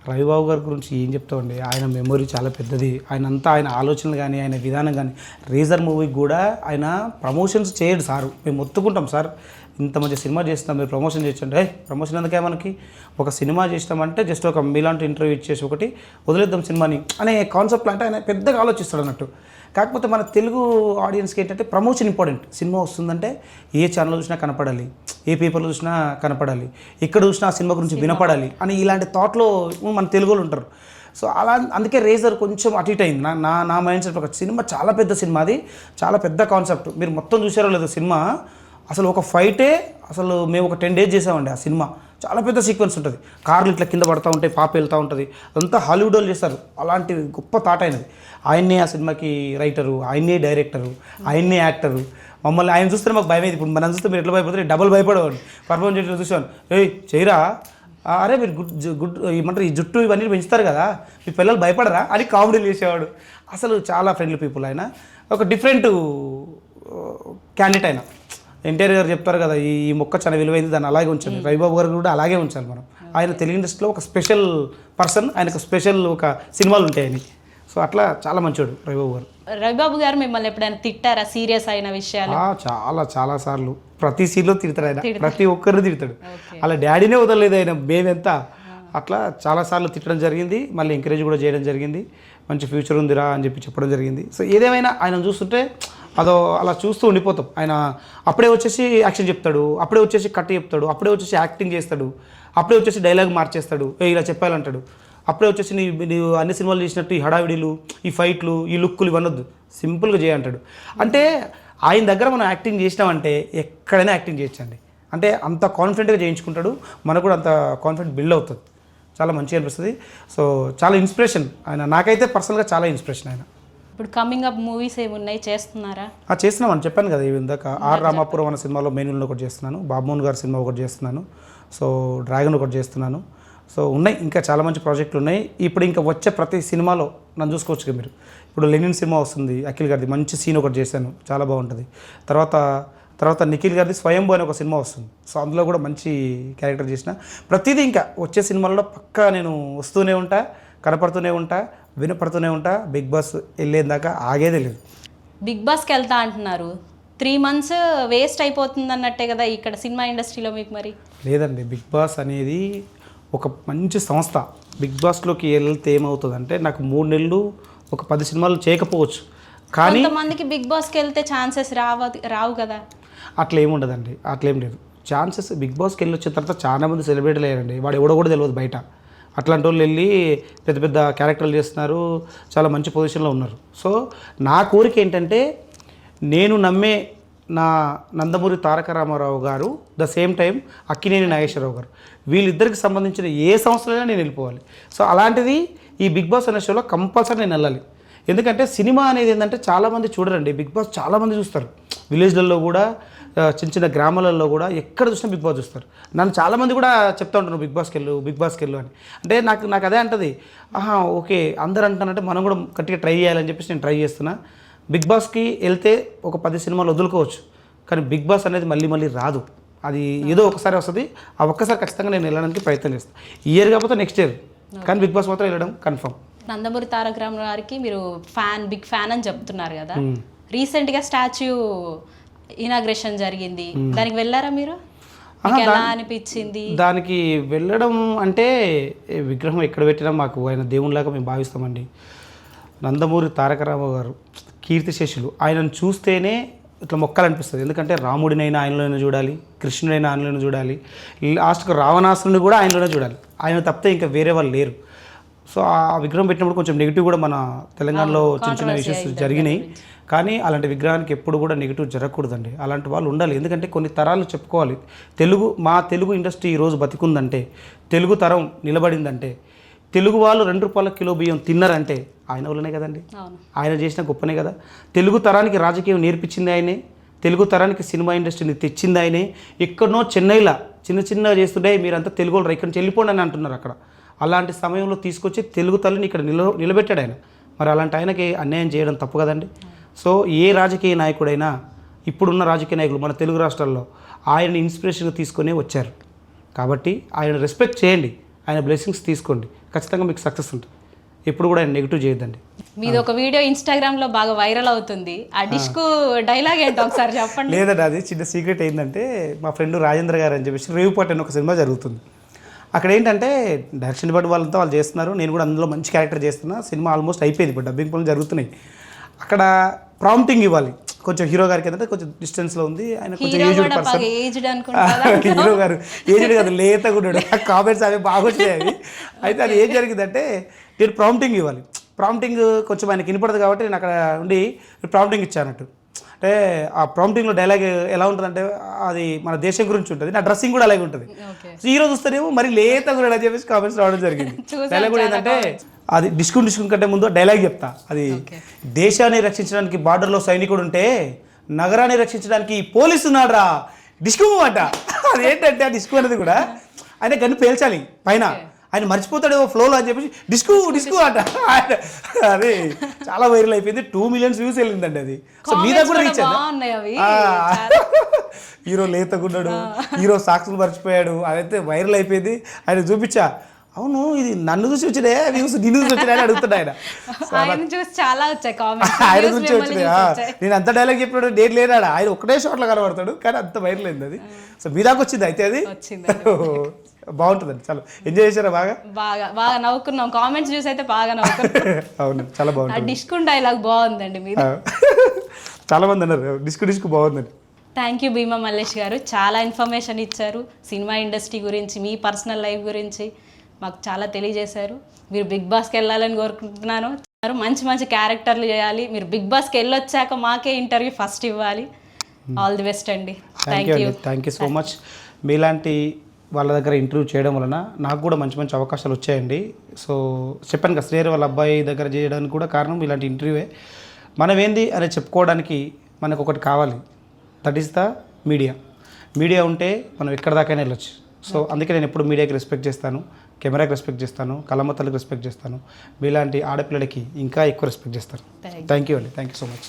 రవిబాబు గారి గురించి ఏం చెప్తామండి, ఆయన మెమొరీ చాలా పెద్దది. ఆయన ఆలోచనలు కానీ ఆయన విధానం కానీ, రేజర్ మూవీకి కూడా ఆయన ప్రమోషన్స్ చేయడు సారు. మేము మొత్తుకుంటాం, సార్ ఇంత మంచి సినిమా చేస్తాం మీరు ప్రమోషన్ చేయండి. ప్రమోషన్ ఎందుకే, మనకి ఒక సినిమా చేస్తామంటే జస్ట్ ఒక మీలాంటి ఇంటర్వ్యూ ఇచ్చేసి ఒకటి వదిలేద్దాం సినిమాని అనే కాన్సెప్ట్లో అంటే ఆయన పెద్దగా ఆలోచిస్తాడు అన్నట్టు. కాకపోతే మన తెలుగు ఆడియన్స్కి ఏంటంటే ప్రమోషన్ ఇంపార్టెంట్. సినిమా వస్తుందంటే ఏ ఛానల్లో చూసినా కనపడాలి, ఏ పేపర్లో చూసినా కనపడాలి, ఎక్కడ చూసినా ఆ సినిమా గురించి వినపడాలి అని ఇలాంటి థాట్లో మన తెలుగు వాళ్ళు ఉంటారు. సో అలా అందుకే రేజర్ కొంచెం అటు ఇటు అయింది. నా మైండ్ సెట్. ఒక సినిమా చాలా పెద్ద సినిమా, అది చాలా పెద్ద కాన్సెప్ట్. మీరు మొత్తం చూసారో లేదో సినిమా, అసలు ఒక ఫైటే అసలు మేము ఒక 10 days చేసామండి. ఆ సినిమా చాలా పెద్ద సీక్వెన్స్ ఉంటుంది. కార్లు ఇట్లా కింద పడుతూ ఉంటాయి, పాప వెళ్తూ ఉంటుంది. అదంతా హాలీవుడ్ వాళ్ళు చేస్తారు. అలాంటి గొప్ప థాట్ అయినది. ఆయన్నే ఆ సినిమాకి రైటరు, ఆయన్నే డైరెక్టరు, ఆయన్నే యాక్టరు. మమ్మల్ని ఆయన చూస్తే మాకు భయం అయింది. ఇప్పుడు మనం చూస్తే మీరు ఎట్లా భయపడతారు, డబుల్ భయపడేవాడిని. పర్ఫార్మెన్స్ చేయడం చూసాను, ఏయ్ చేయరా, అరే మీరు గుడ్ ఏమంటారు ఈ జుట్టు ఇవన్నీ పెంచుతారు కదా, మీ పిల్లలు భయపడరా అని కామెడీలు చేసేవాడు. అసలు చాలా ఫ్రెండ్లీ పీపుల్. ఆయన ఒక డిఫరెంట్ క్యాండిడేట్. ఆయన ఎన్టీఆర్ గారు చెప్తారు కదా, ఈ మొక్క చాలా విలువైంది, దాన్ని అలాగే ఉంచాలి. రవిబాబు గారు కూడా అలాగే ఉంచాలి మనం. ఆయన తెలుగు ఇండస్ట్రీలో ఒక స్పెషల్ పర్సన్. ఆయనకు స్పెషల్ ఒక సినిమాలు ఉంటాయి ఆయనకి. సో అట్లా చాలా మంచోడు రవిబాబు గారు. రవిబాబు గారు మిమ్మల్ని ఎప్పుడైనా తిట్టారా సీరియస్ అయిన విషయాలు? చాలా సార్లు. ప్రతి సీన్లో తిడతాడు ఆయన, ప్రతి ఒక్కరిని తిడతాడు. అలా డాడీనే వదలలేదు ఆయన, మేమెంత. అట్లా చాలాసార్లు తిట్టడం జరిగింది, మళ్ళీ ఎంకరేజ్ కూడా చేయడం జరిగింది. మంచి ఫ్యూచర్ ఉందిరా అని చెప్పడం జరిగింది. సో ఏదేమైనా ఆయన చూస్తుంటే అలా చూస్తూ ఉండిపోతాం. ఆయన అప్పుడే వచ్చేసి యాక్షన్ చెప్తాడు, అప్పుడే వచ్చేసి కట్ చెప్తాడు, అప్పుడే వచ్చేసి యాక్టింగ్ చేస్తాడు, అప్పుడే వచ్చేసి డైలాగ్ మార్చేస్తాడు, ఇలా చెప్పాలంటాడు. అప్పుడే వచ్చేసి నీవు అన్ని సినిమాలు చేసినట్టు ఈ హడావిడిలు, ఈ ఫైట్లు, ఈ లుక్కులు ఇవన్నొద్దు, సింపుల్గా చేయంటాడు. అంటే ఆయన దగ్గర మనం యాక్టింగ్ చేసినామంటే ఎక్కడైనా యాక్టింగ్ చేయొచ్చండి. అంటే అంత కాన్ఫిడెంట్గా చేయించుకుంటాడు, మనకు కూడా అంత కాన్ఫిడెంట్ బిల్డ్ అవుతుంది. చాలా మంచిగా అనిపిస్తుంది. సో చాలా ఇన్స్పిరేషన్ ఆయన, నాకైతే పర్సనల్గా చాలా ఇన్స్పిరేషన్ ఆయన. ఇప్పుడు కమింగ్ అప్ మూవీస్ ఏమున్నాయి, చేస్తున్నారా? చేస్తున్నామని చెప్పాను కదా ఇందాక. ఆర్ రామాపురం అనే సినిమాలో మెయిన్ ఒకటి చేస్తున్నాను, బాబుమోహన్ గారి సినిమా ఒకటి చేస్తున్నాను, సో డ్రాగన్ ఒకటి చేస్తున్నాను. సో ఉన్నాయి, ఇంకా చాలా మంచి ప్రాజెక్టులు ఉన్నాయి. ఇప్పుడు ఇంకా వచ్చే ప్రతి సినిమాలో నన్ను చూసుకోవచ్చు కదా మీరు. ఇప్పుడు లెనిన్ సినిమా వస్తుంది, అఖిల్ గారిది మంచి సీన్ ఒకటి చేశాను, చాలా బాగుంటుంది. తర్వాత నిఖిల్ గారిది స్వయంభూ అనే ఒక సినిమా వస్తుంది. సో అందులో కూడా మంచి క్యారెక్టర్ చేసిన. ప్రతిదీ ఇంకా వచ్చే సినిమాల్లో పక్కా నేను వస్తూనే ఉంటా, కనపడుతూనే ఉంటా, వినపడుతూనే ఉంటా. బిగ్ బాస్ వెళ్ళేదాకా ఆగేదే లేదు. బిగ్ బాస్కి వెళ్తా అంటున్నారు, 3 months వేస్ట్ అయిపోతుంది అన్నట్టే కదా ఇక్కడ సినిమా ఇండస్ట్రీలో మీకు? మరి లేదండి, బిగ్ బాస్ అనేది ఒక మంచి సంస్థ. బిగ్ బాస్లోకి వెళ్తే ఏమవుతుందంటే, నాకు 3 నెలలు ఒక 10 సినిమాలు చేయకపోవచ్చు, కానీ కొంతమందికి బిగ్ బాస్కి వెళ్తే ఛాన్సెస్ రావు కదా. అట్లా ఏముండదండి, అట్లేం లేదు. ఛాన్సెస్ బిగ్ బాస్కి వెళ్ళి వచ్చిన తర్వాత చాలామంది సెలబ్రిటీలు అయ్యారండి. వాడు ఎవడో కూడా తెలియదు బయట. అట్లాంటి వాళ్ళు వెళ్ళి పెద్ద పెద్ద క్యారెక్టర్లు చేస్తున్నారు, చాలా మంచి పొజిషన్లో ఉన్నారు. సో నా కోరిక ఏంటంటే, నేను నమ్మే నా నందమూరి తారక రామారావు గారు, the same time Akkineni Nageswara Rao గారు, వీళ్ళిద్దరికి సంబంధించిన ఏ సంస్థలైనా నేను వెళ్ళిపోవాలి. సో అలాంటిది ఈ బిగ్ బాస్ అనే షోలో కంపల్సరీ నేను వెళ్ళాలి. ఎందుకంటే సినిమా అనేది ఏంటంటే చాలామంది చూడరండి, బిగ్ బాస్ చాలామంది చూస్తారు. విలేజ్లలో కూడా, చిన్న చిన్న గ్రామాలలో కూడా ఎక్కడ చూసినా బిగ్ బాస్ చూస్తారు. నన్ను చాలామంది కూడా చెప్తా ఉంటారు, బిగ్ బాస్కి వెళ్ళు అని. అంటే నాకు అదే అంటది, ఓకే అందరు అంటానంటే మనం కూడా గట్టిగా ట్రై చేయాలని చెప్పేసి నేను ట్రై చేస్తున్నా. బిగ్ బాస్కి వెళ్తే ఒక 10 సినిమాలు వదులుకోవచ్చు, కానీ బిగ్ బాస్ అనేది మళ్ళీ రాదు. అది ఏదో ఒకసారి వస్తుంది. ఆ ఒక్కసారి ఖచ్చితంగా నేను వెళ్ళడానికి ప్రయత్నం చేస్తాను. ఈ ఇయర్ కాకపోతే నెక్స్ట్ ఇయర్, కానీ బిగ్ బాస్ మాత్రం వెళ్ళడం కన్ఫర్మ్. నందమూరి తారక రామారావు గారికి మీరు బిగ్ ఫ్యాన్ అని చెప్తున్నారు కదా. రీసెంట్గా స్టాచ్యూ ఇనాగ్రేషన్ జరిగింది, దానికి వెళ్ళారా మీరు? ఎలా అనిపించింది? దానికి వెళ్ళడం అంటే, విగ్రహం ఎక్కడ పెట్టినా మాకు ఆయన దేవునిలాగా మేము భావిస్తామండి. నందమూరి తారక రామారావు గారు కీర్తిశేషులు. ఆయనను చూస్తేనే ఇట్లా మొక్కాలనిపిస్తుంది. ఎందుకంటే రాముడినైనా ఆయనలోనే చూడాలి, కృష్ణుడైనా ఆయనలోనే చూడాలి, లాస్ట్కు రావణాసురుని కూడా ఆయనలోనే చూడాలి. ఆయన తప్పితే ఇంకా వేరే వాళ్ళు లేరు. సో ఆ విగ్రహం పెట్టినప్పుడు కొంచెం నెగిటివ్ కూడా మన తెలంగాణలో చిన్న ఇష్యూస్ జరిగినాయి. కానీ అలాంటి విగ్రహానికి ఎప్పుడు కూడా నెగిటివ్ జరగకూడదండి. అలాంటి వాళ్ళు ఉండాలి. ఎందుకంటే కొన్ని తరాలు చెప్పుకోవాలి. మా తెలుగు ఇండస్ట్రీ ఈరోజు బతికుందంటే, తెలుగు తరం నిలబడిందంటే, తెలుగు వాళ్ళు 2 రూపాయల కిలో బియ్యం తిన్నారంటే ఆయన వల్లనే కదండి. ఆయన చేసిన గొప్పనే కదా. తెలుగు తరానికి రాజకీయం నేర్పించింది ఆయనే, తెలుగు తరానికి సినిమా ఇండస్ట్రీని తెచ్చింది ఆయనే. ఎక్కడనో చెన్నైలో చిన్న చేస్తుంటే మీరంతా తెలుగు వాళ్ళు ఇక్కడి నుంచి వెళ్ళిపోండి అని అంటున్నారు అక్కడ. అలాంటి సమయంలో తీసుకొచ్చి తెలుగు తల్లిని ఇక్కడ నిలబెట్టాడు ఆయన. మరి అలాంటి ఆయనకి అన్యాయం చేయడం తప్పు కదండి. సో ఏ రాజకీయ నాయకుడైనా, ఇప్పుడున్న రాజకీయ నాయకులు మన తెలుగు రాష్ట్రాల్లో ఆయన ఇన్స్పిరేషన్గా తీసుకొని వచ్చారు. కాబట్టి ఆయన రెస్పెక్ట్ చేయండి, ఆయన బ్లెస్సింగ్స్ తీసుకోండి, ఖచ్చితంగా మీకు సక్సెస్ ఉంటుంది. ఎప్పుడు కూడా ఆయన నెగిటివ్ చేయొద్దండి. మీది ఒక వీడియో ఇన్స్టాగ్రామ్లో బాగా వైరల్ అవుతుంది, ఆ డిష్కు డైలాగ్ ఏంటో ఒకసారి చెప్పండి. లేదండి, అది చిన్న సీక్రెట్ ఏంటంటే, మా ఫ్రెండ్ రాజేంద్ర గారు అని చెప్పేసి రేవుపాటి అని ఒక సినిమా జరుగుతుంది. అక్కడ ఏంటంటే డైరెక్షన్ డిపార్ట్మెంట్ వాళ్ళంతా వాళ్ళు చేస్తున్నారు, నేను కూడా అందులో మంచి క్యారెక్టర్ చేస్తున్నా. సినిమా ఆల్మోస్ట్ అయిపోయింది, ఇప్పుడు డబ్బింగ్ పనులు జరుగుతున్నాయి. అక్కడ ప్రాంప్టింగ్ ఇవ్వాలి. కొంచెం హీరో గారికి ఏంటంటే కొంచెం డిస్టెన్స్లో ఉంది, ఆయన కొంచెం హీరో ఏజ్డ్ కూడా పర్సన్. బాగా ఏజ్డ్ అనుకుంటా. హీరో గారు ఏజ్డ్ కాదు, లేతగా ఉన్నాడు. ఆ కామెంట్స్ అవి బాగా వచ్చాయి అవి. అయితే అది ఏం జరిగిందంటే నేను ప్రాంప్టింగ్ ఇవ్వాలి. ప్రాంప్టింగ్ కొంచెం ఆయనకి వినపడదు కాబట్టి నేను అక్కడ ఉండి ప్రాంప్టింగ్ ఇచ్చానట్టు. అంటే ఆ ప్రాంప్టింగ్లో డైలాగ్ ఎలా ఉంటుందంటే అది మన దేశం గురించి ఉంటుంది, నా డ్రెస్సింగ్ కూడా అలాగే ఉంటుంది. ఓకే. హీరో చూస్తేనేమో మరి లేతగా కూడా అని చెప్పేసి కామెంట్స్ రావడం జరిగింది. డైలాగ్ కూడా ఏంటంటే అది డిస్కౌంట్ కంటే ముందు డైలాగ్ చెప్తా. అది దేశాన్ని రక్షించడానికి బార్డర్లో సైనికుడు ఉంటే నగరాన్ని రక్షించడానికి పోలీసు ఉన్నాడురా డిస్కు అంట. అదేంటంటే ఆ డిస్కు అనేది కూడా ఆయన గన్ను పేల్చాలి పైన, ఆయన మర్చిపోతాడేమో ఫ్లోలో అని చెప్పేసి డిస్కు అంట. అది చాలా వైరల్ అయిపోయింది. 2 million వ్యూస్ వెళ్ళిందండి అది. సో మీద కూడా రీచ్ హీరో లేతగున్నాడు, హీరో సాక్సులు మర్చిపోయాడు, అదైతే వైరల్ అయిపోయింది. ఆయన చూపించా, అవును ఇది నన్ను చూసి వచ్చినాయి వ్యూస్, నిన్ను చూసి వచ్చినాయి అని అడుగుతాడు ఆయన. ఆయన చూసి చాలా వచ్చాయి కామెంట్స్. ఆయన గురించి వచ్చినాయి. నేను అంత డైలాగ్ చెప్పినాడు, నేను లేనాడు, ఆయన ఒక్కటే షాట్లో కనబడతాడు, కానీ అంత వైరల్ అయింది అది. సో మీ దాకా వచ్చింది అయితే అది బాగుంటుందండి. చాలా ఎంజాయ్ చేశారా? బాగా బాగా బాగా నవ్వుకున్నాం. కామెంట్స్ చూసి అయితే బాగా నవ్వుకున్నాం. అవును, చాలా బాగుంటుంది. డిస్కౌంట్ డైలాగ్ బాగుందండి మీరు. చాలా మంది అన్నారు డిస్కు బాగుందండి. థ్యాంక్ యూ భీమా మల్లేష్ గారు, చాలా ఇన్ఫర్మేషన్ ఇచ్చారు. సినిమా ఇండస్ట్రీ గురించి, మీ పర్సనల్ లైఫ్ గురించి మాకు చాలా తెలియజేశారు. మీరు బిగ్ బాస్కి వెళ్ళాలని కోరుకుంటున్నాను. మంచి మంచి క్యారెక్టర్లు చేయాలి. మీరు బిగ్ బాస్కి వెళ్ళొచ్చాక మాకే ఇంటర్వ్యూ ఫస్ట్ ఇవ్వాలి. ఆల్ ది బెస్ట్ అండి. Thank you so much. మీలాంటి వాళ్ళ దగ్గర ఇంటర్వ్యూ చేయడం వలన నాకు కూడా మంచి మంచి అవకాశాలు వచ్చాయండి. సో చెప్పాను కదా, శ్రేయర్ వాళ్ళ అబ్బాయి దగ్గర చేయడానికి కూడా కారణం ఇలాంటి ఇంటర్వ్యూవే. మనం ఏంది అని చెప్పుకోవడానికి మనకు ఒకటి కావాలి, that is the media. Media ఉంటే మనం ఎక్కడి దాకైనా వెళ్ళొచ్చు. సో అందుకే నేను ఎప్పుడు మీడియాకి రెస్పెక్ట్ చేస్తాను, కెమెరాకి రెస్పెక్ట్ చేస్తాను, కళామతలకు రెస్పెక్ట్ చేస్తాను. మీలాంటి ఆడపిల్లలకి ఇంకా ఎక్కువ రెస్పెక్ట్ చేస్తాను. థ్యాంక్ యూ అండి. Thank you so much.